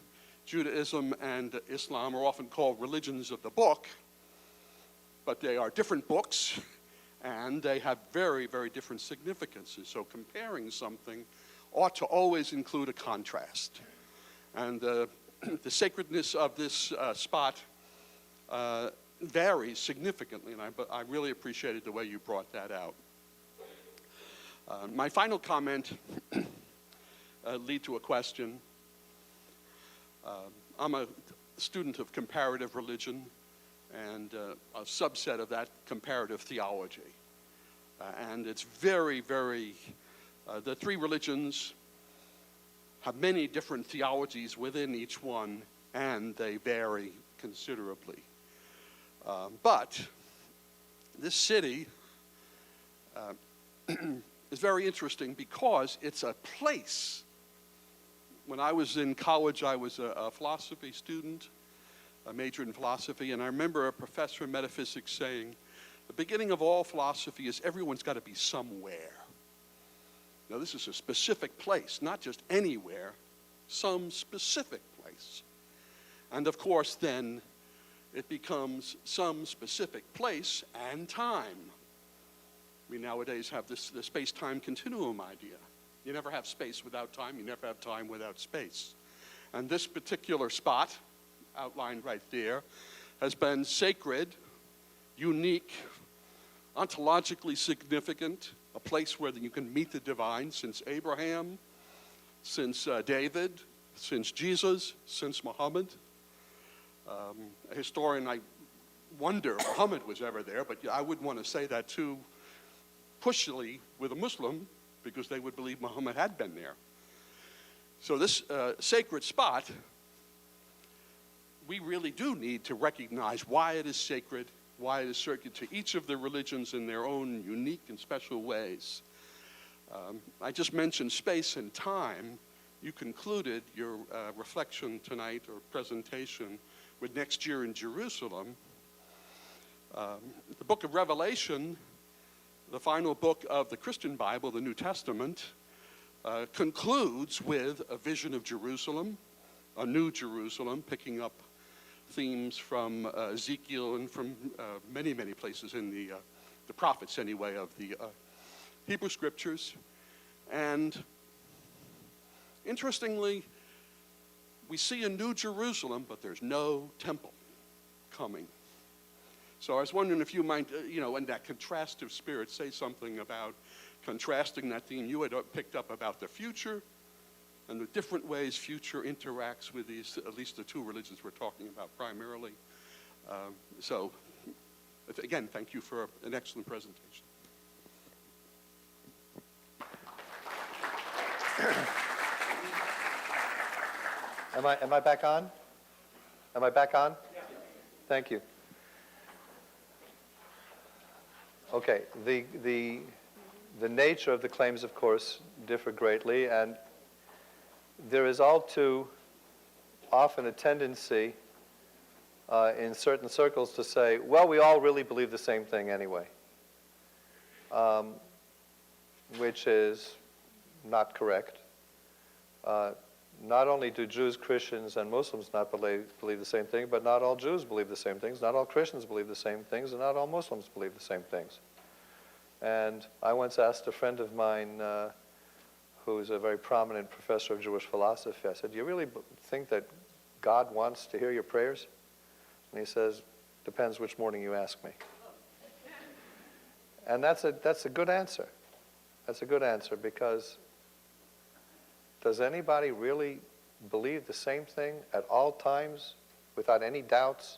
Judaism, and Islam are often called religions of the book, but they are different books, and they have very, very different significances. So comparing something ought to always include a contrast. And the sacredness of this spot varies significantly, and I really appreciated the way you brought that out. My final comment lead to a question. I'm a student of comparative religion and a subset of that, comparative theology. And it's very, very, the three religions have many different theologies within each one, and they vary considerably. But this city is very interesting because it's a place. When I was in college, I was a philosophy student, a major in philosophy, and I remember a professor in metaphysics saying, the beginning of all philosophy is everyone's got to be somewhere. Now, this is a specific place, not just anywhere, some specific place. And of course, then, it becomes some specific place and time. We nowadays have the space-time continuum idea. You never have space without time. You never have time without space. And this particular spot, outlined right there, has been sacred, unique, ontologically significant, a place where you can meet the divine since Abraham, since David, since Jesus, since Muhammad. A historian, I wonder if Muhammad was ever there, but I wouldn't want to say that too pushily with a Muslim, because they would believe Muhammad had been there. So this sacred spot, we really do need to recognize why it is sacred, why it is sacred to each of the religions in their own unique and special ways. I just mentioned space and time. You concluded your reflection tonight or presentation with next year in Jerusalem. The book of Revelation, the final book of the Christian Bible, the New Testament, concludes with a vision of Jerusalem, a new Jerusalem, picking up themes from Ezekiel and from many, many places in the prophets, anyway, of the Hebrew Scriptures. And interestingly, we see a new Jerusalem, but there's no temple coming. So I was wondering if you might, in that contrastive spirit, say something about contrasting that theme you had picked up about the future and the different ways future interacts with these, at least the two religions we're talking about primarily. So, again, thank you for an excellent presentation. Am I back on? Am I back on? Yeah. Thank you. Okay, the nature of the claims, of course, differ greatly, and there is all too often a tendency in certain circles to say, well, we all really believe the same thing anyway, which is not correct. Not only do Jews, Christians, and Muslims not believe the same thing, but not all Jews believe the same things, not all Christians believe the same things, and not all Muslims believe the same things. And I once asked a friend of mine who's a very prominent professor of Jewish philosophy, I said, do you really think that God wants to hear your prayers? And he says, depends which morning you ask me. And that's a good answer. That's a good answer, because does anybody really believe the same thing at all times without any doubts,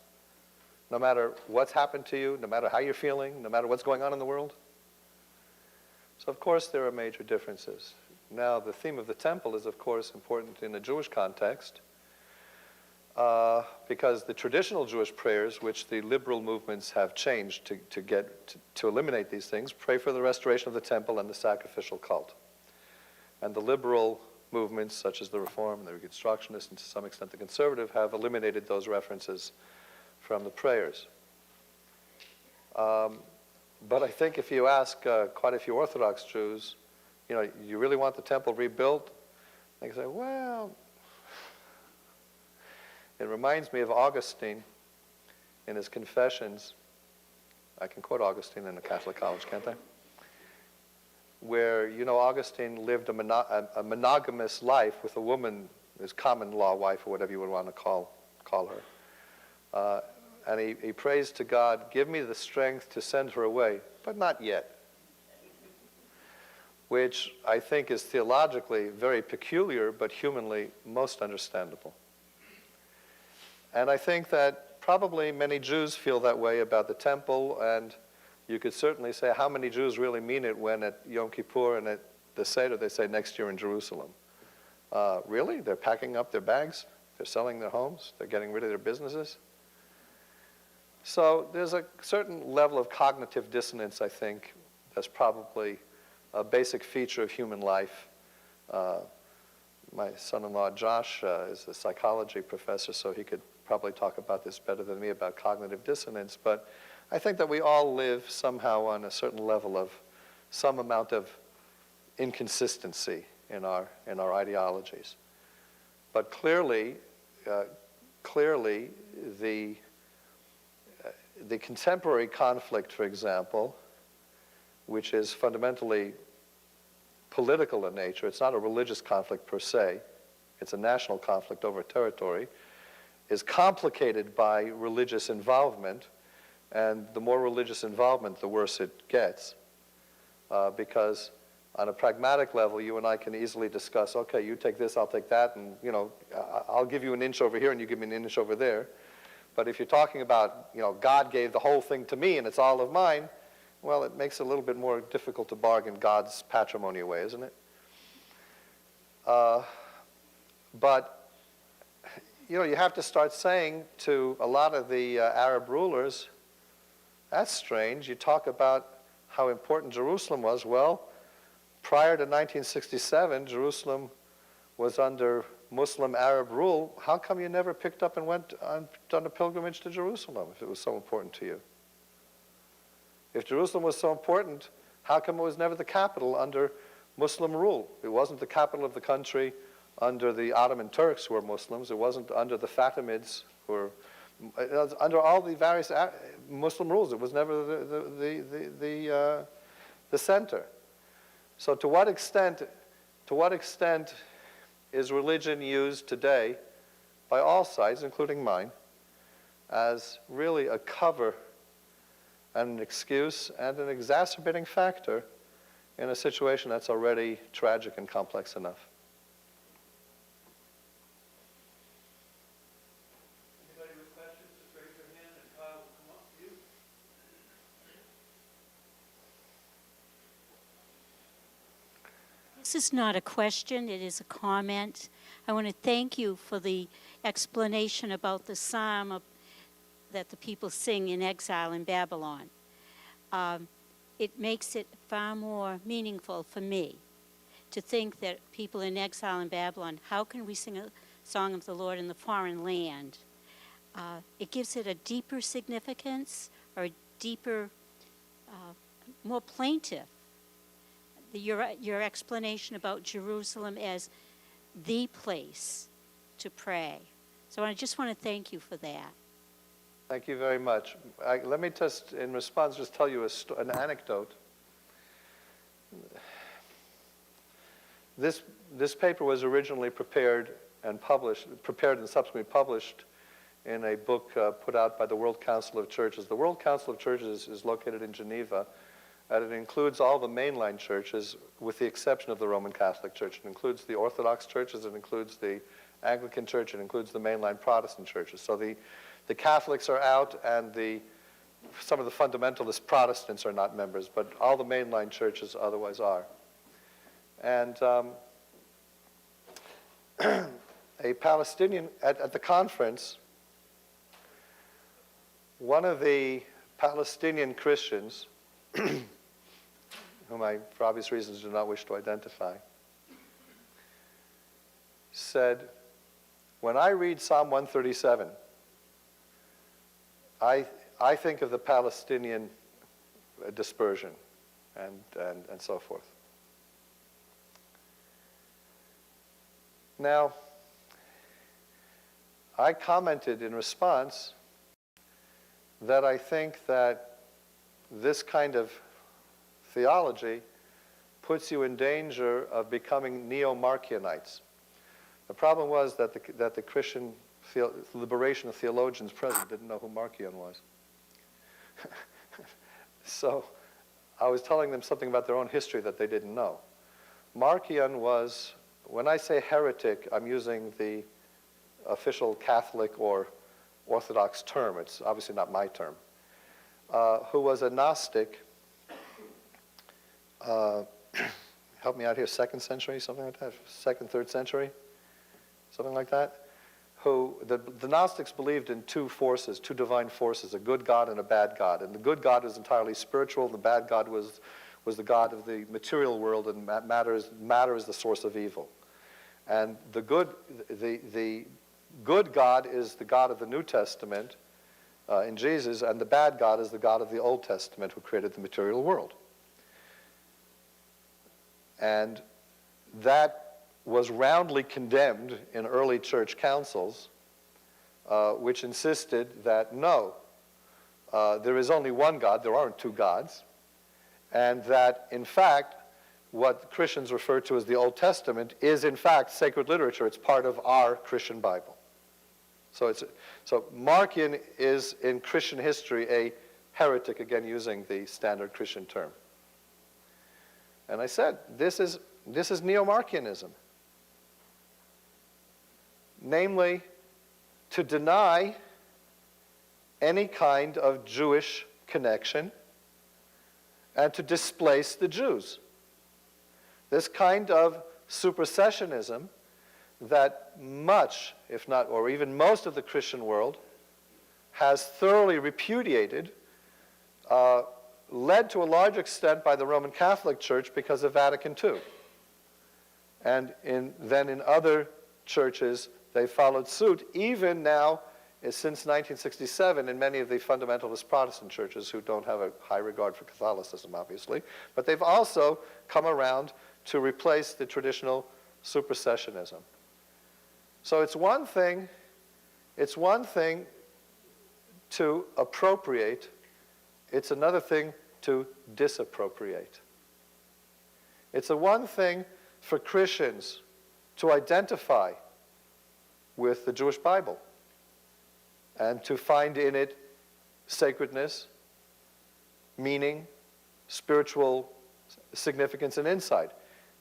no matter what's happened to you, no matter how you're feeling, no matter what's going on in the world? So of course there are major differences. Now the theme of the temple is of course important in a Jewish context, because the traditional Jewish prayers, which the liberal movements have changed to eliminate these things, pray for the restoration of the temple and the sacrificial cult. And the liberal movements, such as the Reform and the Reconstructionists, and to some extent the Conservative, have eliminated those references from the prayers. But I think if you ask quite a few Orthodox Jews, you really want the temple rebuilt? They say, well, it reminds me of Augustine in his Confessions. I can quote Augustine in a Catholic college, can't I? Where, Augustine lived a monogamous life with a woman, his common law wife, or whatever you would want to call her. And he prays to God, give me the strength to send her away, but not yet. Which I think is theologically very peculiar, but humanly most understandable. And I think that probably many Jews feel that way about the temple, and you could certainly say how many Jews really mean it when at Yom Kippur and at the Seder they say next year in Jerusalem. Really? They're packing up their bags? They're selling their homes? They're getting rid of their businesses? So there's a certain level of cognitive dissonance, I think, that's probably a basic feature of human life. My son-in-law Josh is a psychology professor, so he could probably talk about this better than me about cognitive dissonance, but I think that we all live somehow on a certain level of some amount of inconsistency in our ideologies. But clearly the contemporary conflict, for example, which is fundamentally political in nature, it's not a religious conflict per se, it's a national conflict over territory, is complicated by religious involvement, and the more religious involvement, the worse it gets. Because on a pragmatic level, you and I can easily discuss, okay, you take this, I'll take that, and I'll give you an inch over here and you give me an inch over there. But if you're talking about, God gave the whole thing to me and it's all of mine, well, it makes it a little bit more difficult to bargain God's patrimony away, isn't it? But you have to start saying to a lot of the Arab rulers, that's strange. You talk about how important Jerusalem was. Well, prior to 1967, Jerusalem was under Muslim Arab rule. How come you never picked up and went on done a pilgrimage to Jerusalem if it was so important to you? If Jerusalem was so important, how come it was never the capital under Muslim rule? It wasn't the capital of the country under the Ottoman Turks, who were Muslims. It wasn't under the Fatimids, who were under all the various Muslim rules. It was never the center. So to what extent is religion used today by all sides, including mine, as really a cover and an excuse and an exacerbating factor in a situation that's already tragic and complex enough? Anybody with questions, just raise your hand and Kyle will come up to you. This is not a question, it is a comment. I want to thank you for the explanation about the psalm that the people sing in exile in Babylon. It makes it far more meaningful for me to think that people in exile in Babylon, how can we sing a song of the Lord in the foreign land? It gives it a deeper significance, or a deeper, more plaintive. Your explanation about Jerusalem as the place to pray. So I just want to thank you for that. Thank you very much. Let me just, in response, just tell you an anecdote. This paper was originally prepared and subsequently published in a book put out by the World Council of Churches. The World Council of Churches is located in Geneva, and it includes all the mainline churches with the exception of the Roman Catholic Church. It includes the Orthodox churches, it includes the Anglican Church, it includes the mainline Protestant churches. So the Catholics are out, and some of the fundamentalist Protestants are not members, but all the mainline churches otherwise are. And a Palestinian, at the conference, one of the Palestinian Christians, whom I, for obvious reasons, do not wish to identify, said, when I read Psalm 137, I think of the Palestinian dispersion and so forth. Now, I commented in response that I think that this kind of theology puts you in danger of becoming neo-Marcionites. The problem was that the Christian liberation theologians present didn't know who Marcion was. So I was telling them something about their own history that they didn't know. Marcion was, when I say heretic, I'm using the official Catholic or Orthodox term. It's obviously not my term. Who was a Gnostic, help me out here, 2nd century, something like that, 2nd, 3rd century, something like that, who, the Gnostics believed in two forces, two divine forces, a good God and a bad God. And the good God was entirely spiritual, and the bad God was the God of the material world, and matter is the source of evil. And the good God is the God of the New Testament in Jesus, and the bad God is the God of the Old Testament who created the material world. And that was roundly condemned in early church councils, which insisted that no, there is only one God, there aren't two gods, and that in fact what Christians refer to as the Old Testament is in fact sacred literature. It's part of our Christian Bible. So Marcion is in Christian history a heretic, again using the standard Christian term. And I said, this is neo-Marcionism. Namely, to deny any kind of Jewish connection and to displace the Jews. This kind of supersessionism that much, if not, or even most of the Christian world has thoroughly repudiated, led to a large extent by the Roman Catholic Church because of Vatican II. And then in other churches, they followed suit, even now, since 1967, in many of the fundamentalist Protestant churches who don't have a high regard for Catholicism, obviously. But they've also come around to replace the traditional supersessionism. So it's one thing to appropriate, it's another thing to disappropriate. It's a one thing for Christians to identify with the Jewish Bible and to find in it sacredness, meaning, spiritual significance, and insight.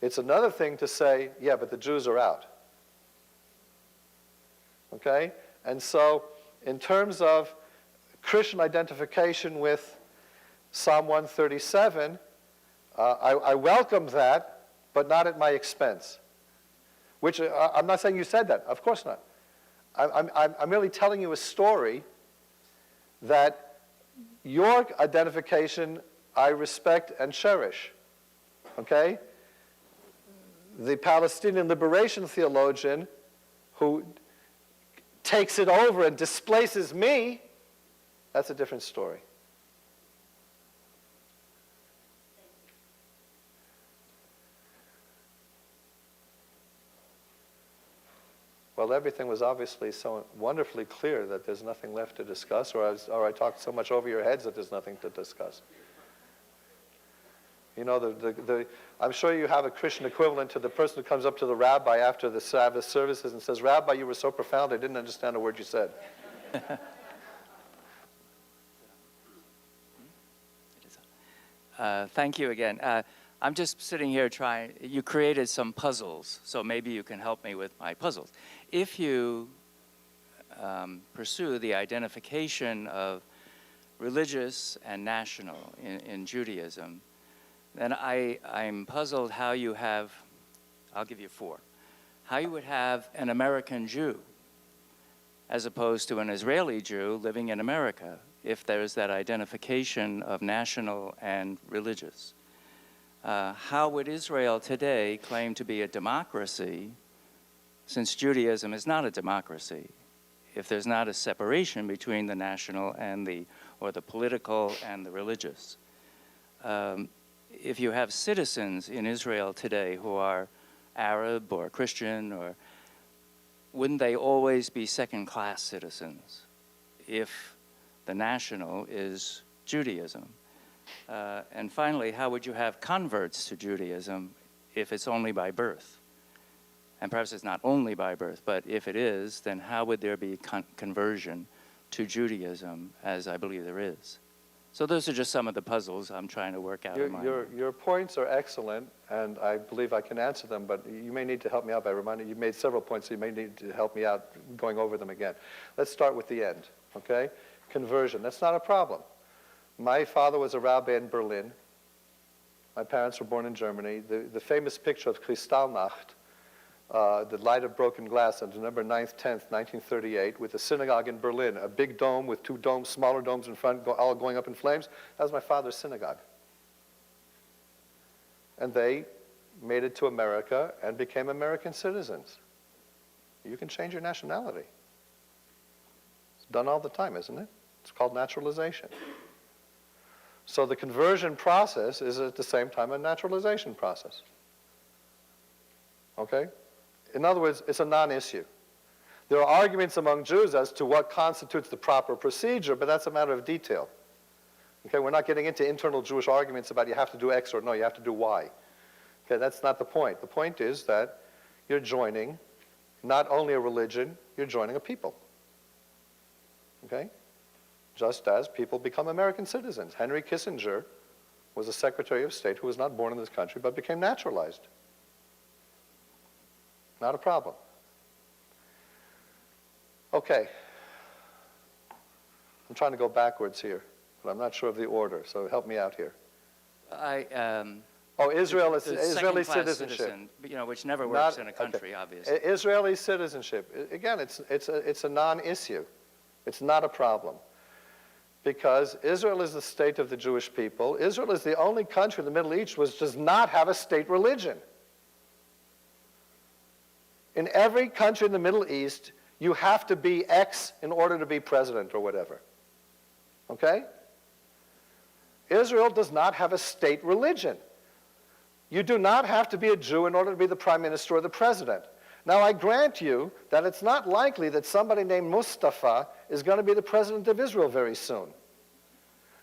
It's another thing to say, yeah, but the Jews are out. Okay? And so, in terms of Christian identification with Psalm 137, I welcome that, but not at my expense. Which, I'm not saying you said that. Of course not. I'm merely telling you a story that your identification I respect and cherish. Okay? The Palestinian liberation theologian who takes it over and displaces me, that's a different story. Well, everything was obviously so wonderfully clear that there's nothing left to discuss, or I talked so much over your heads that there's nothing to discuss. You know, I'm sure you have a Christian equivalent to the person who comes up to the rabbi after the Sabbath services and says, "Rabbi, you were so profound, I didn't understand a word you said." Thank you again. I'm just sitting here trying, you created some puzzles, so maybe you can help me with my puzzles. If you pursue the identification of religious and national in Judaism, then I'm puzzled how you have, I'll give you four, how you would have an American Jew as opposed to an Israeli Jew living in America if there's that identification of national and religious. How would Israel today claim to be a democracy since Judaism is not a democracy if there's not a separation between the national and the political and the religious? If you have citizens in Israel today who are Arab or Christian, or wouldn't they always be second-class citizens if the national is Judaism? And finally, how would you have converts to Judaism if it's only by birth? And perhaps it's not only by birth, but if it is, then how would there be conversion to Judaism, as I believe there is? So those are just some of the puzzles I'm trying to work out in my mind. Your points are excellent, and I believe I can answer them, but you may need to help me out by reminding you made several points, so you may need to help me out going over them again. Let's start with the end, okay? Conversion, that's not a problem. My father was a rabbi in Berlin. My parents were born in Germany. The famous picture of Kristallnacht, the light of broken glass on November 9th, 10th, 1938, with a synagogue in Berlin, a big dome with two domes, smaller domes in front, all going up in flames. That was my father's synagogue. And they made it to America and became American citizens. You can change your nationality. It's done all the time, isn't it? It's called naturalization. So the conversion process is at the same time a naturalization process. Okay? In other words, it's a non-issue. There are arguments among Jews as to what constitutes the proper procedure, but that's a matter of detail. Okay, we're not getting into internal Jewish arguments about you have to do X or no, you have to do Y. Okay, that's not the point. The point is that you're joining not only a religion, you're joining a people. Okay? Just as people become American citizens. Henry Kissinger was a Secretary of State who was not born in this country but became naturalized. Not a problem. Okay. I'm trying to go backwards here, but I'm not sure of the order, so help me out here. Israel is Israeli citizenship. Citizen, which never works in a country, obviously. Israeli citizenship. Again, it's a non-issue. It's not a problem. Because Israel is the state of the Jewish people. Israel is the only country in the Middle East which does not have a state religion. In every country in the Middle East, you have to be X in order to be president or whatever. Okay? Israel does not have a state religion. You do not have to be a Jew in order to be the prime minister or the president. Now, I grant you that it's not likely that somebody named Mustafa is going to be the president of Israel very soon.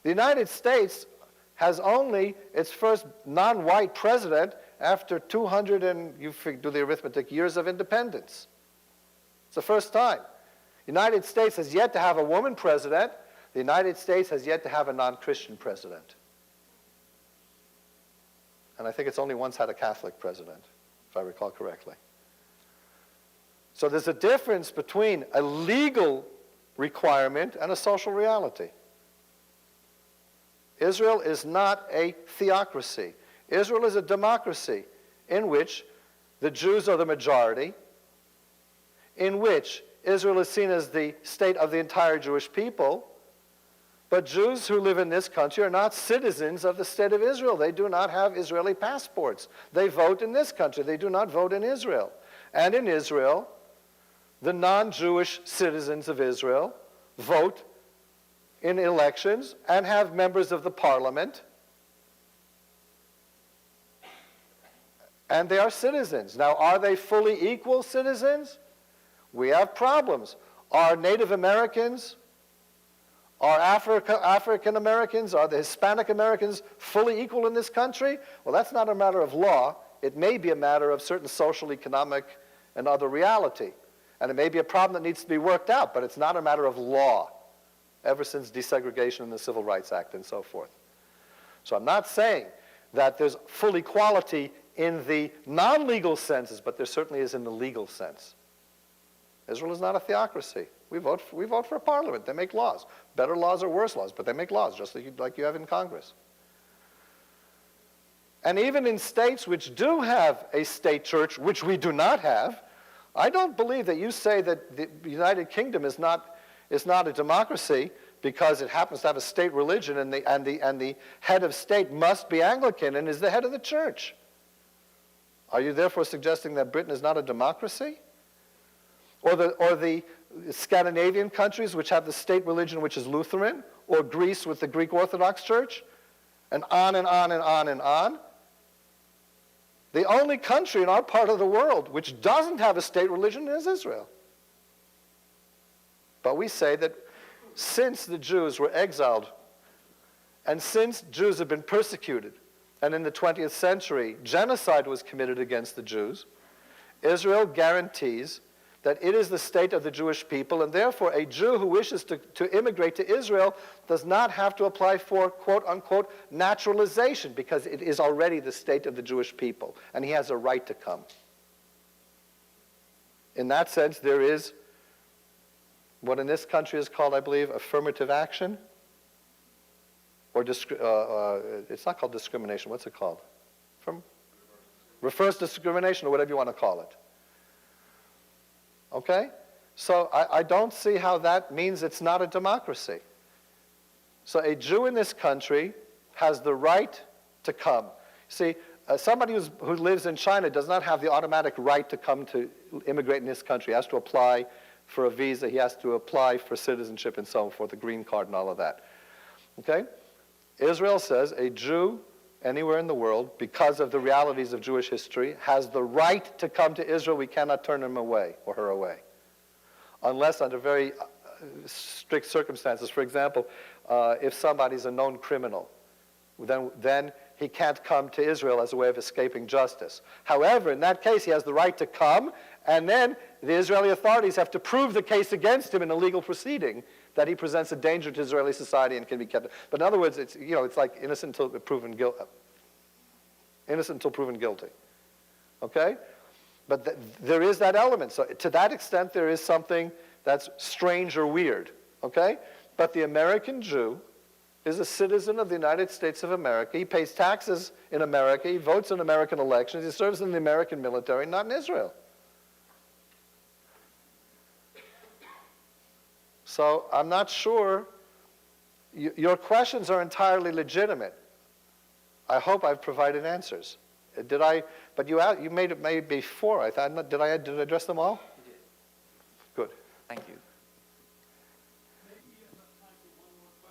The United States has only its first non-white president after 200 and, you do the arithmetic, years of independence. It's the first time. The United States has yet to have a woman president. The United States has yet to have a non-Christian president. And I think it's only once had a Catholic president, if I recall correctly. So there's a difference between a legal requirement and a social reality. Israel is not a theocracy. Israel is a democracy in which the Jews are the majority, in which Israel is seen as the state of the entire Jewish people, but Jews who live in this country are not citizens of the state of Israel. They do not have Israeli passports. They vote in this country. They do not vote in Israel. And in Israel, the non-Jewish citizens of Israel vote in elections and have members of the parliament, and they are citizens. Now, are they fully equal citizens? We have problems. Are Native Americans, are African Americans, are the Hispanic Americans fully equal in this country? Well, that's not a matter of law. It may be a matter of certain social, economic, and other reality. And it may be a problem that needs to be worked out, but it's not a matter of law, ever since desegregation in the Civil Rights Act and so forth. So I'm not saying that there's full equality in the non-legal senses, but there certainly is in the legal sense. Israel is not a theocracy. We vote for a parliament. They make laws. Better laws or worse laws, but they make laws, just like you have in Congress. And even in states which do have a state church, which we do not have, I don't believe that you say that the United Kingdom is not a democracy because it happens to have a state religion and the head of state must be Anglican and is the head of the church. Are you therefore suggesting that Britain is not a democracy? Or the Scandinavian countries which have the state religion which is Lutheran, or Greece with the Greek Orthodox Church, and on and on and on and on? The only country in our part of the world which doesn't have a state religion is Israel. But we say that since the Jews were exiled, and since Jews have been persecuted, and in the 20th century genocide was committed against the Jews, Israel guarantees that it is the state of the Jewish people, and therefore a Jew who wishes to immigrate to Israel does not have to apply for, quote-unquote, naturalization, because it is already the state of the Jewish people, and he has a right to come. In that sense, there is what in this country is called, I believe, affirmative action, or it's not called discrimination. What's it called? Reverse discrimination, or whatever you want to call it. Okay? So I don't see how that means it's not a democracy. So a Jew in this country has the right to come. See, somebody who lives in China does not have the automatic right to come to immigrate in this country. He has to apply for a visa. He has to apply for citizenship and so on, for the green card and all of that. Okay? Israel says a Jew anywhere in the world, because of the realities of Jewish history, has the right to come to Israel. We cannot turn him away or her away, unless under very strict circumstances. For example, if somebody's a known criminal, then he can't come to Israel as a way of escaping justice. However, in that case, he has the right to come, and then the Israeli authorities have to prove the case against him in a legal proceeding that he presents a danger to Israeli society and can be kept. But in other words, it's like innocent until proven guilty. Okay? But there is that element. So to that extent, there is something that's strange or weird. Okay? But the American Jew is a citizen of the United States of America. He pays taxes in America. He votes in American elections. He serves in the American military, not in Israel. So I'm not sure. Your questions are entirely legitimate. I hope I've provided answers. Did I? But you made it maybe 4. I thought. Did I address them all? You did. Good. Thank you.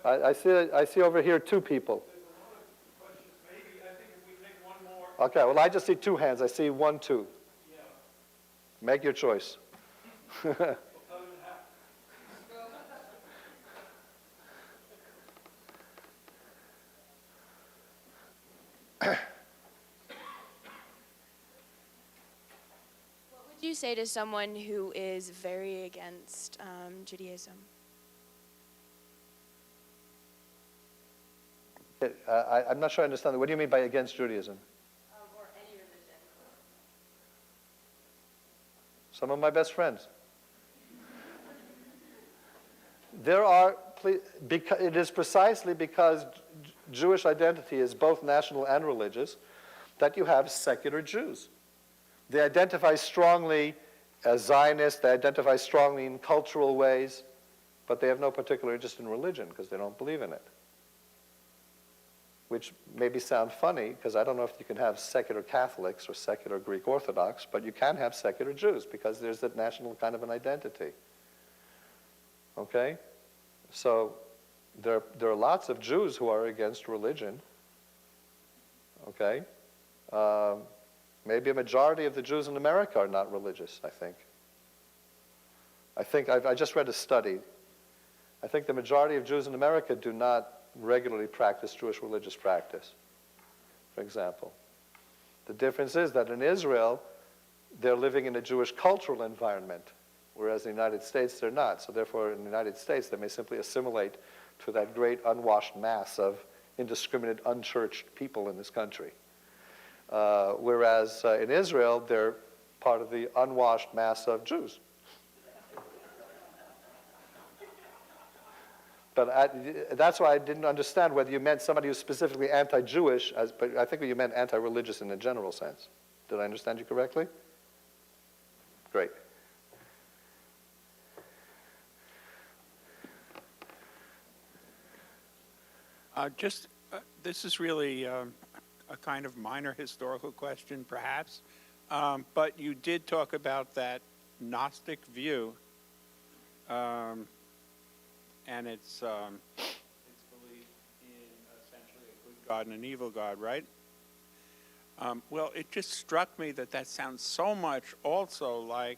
I see over here 2 people. Okay. Well, I just see 2 hands. I see 1, 2. Make your choice. What would you say to someone who is very against Judaism? I'm not sure I understand. What do you mean by against Judaism? Or any religion. Some of my best friends. It is precisely because Jewish identity is both national and religious that you have secular Jews. They identify strongly as Zionists, they identify strongly in cultural ways, but they have no particular interest in religion because they don't believe in it. Which maybe sound funny, because I don't know if you can have secular Catholics or secular Greek Orthodox, but you can have secular Jews because there's that national kind of an identity. Okay? So there are lots of Jews who are against religion. Okay? Maybe a majority of the Jews in America are not religious, I think. I just read a study. I think the majority of Jews in America do not regularly practice Jewish religious practice, for example. The difference is that in Israel, they're living in a Jewish cultural environment, whereas in the United States, they're not. So therefore, in the United States, they may simply assimilate to that great unwashed mass of indiscriminate, unchurched people in this country. Whereas in Israel, they're part of the unwashed mass of Jews. But that's why I didn't understand whether you meant somebody who's specifically anti-Jewish, but I think you meant anti-religious in a general sense. Did I understand you correctly? Great. This is really a kind of minor historical question, perhaps, but you did talk about that Gnostic view, and its belief in essentially a good God and an evil God, right? Well, it just struck me that that sounds so much also like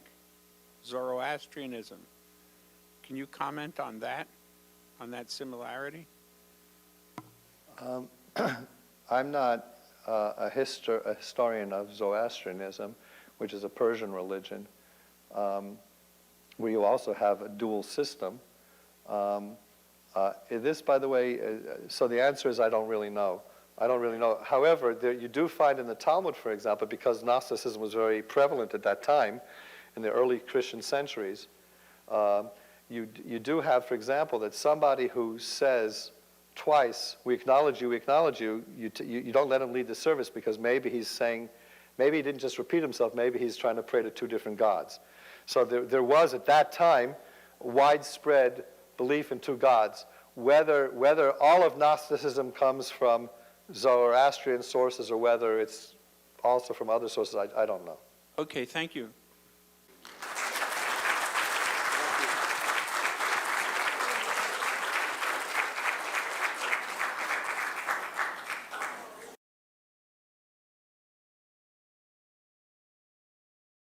Zoroastrianism. Can you comment on that similarity? I'm not a historian of Zoroastrianism, which is a Persian religion, where you also have a dual system. This, by the way, so the answer is I don't really know. I don't really know. However, you do find in the Talmud, for example, because Gnosticism was very prevalent at that time, in the early Christian centuries, you do have, for example, that somebody who says twice, we acknowledge you, you don't let him lead the service because maybe he's saying, maybe he didn't just repeat himself, maybe he's trying to pray to two different gods. So there was at that time widespread belief in two gods. Whether all of Gnosticism comes from Zoroastrian sources or whether it's also from other sources, I don't know. Okay, thank you.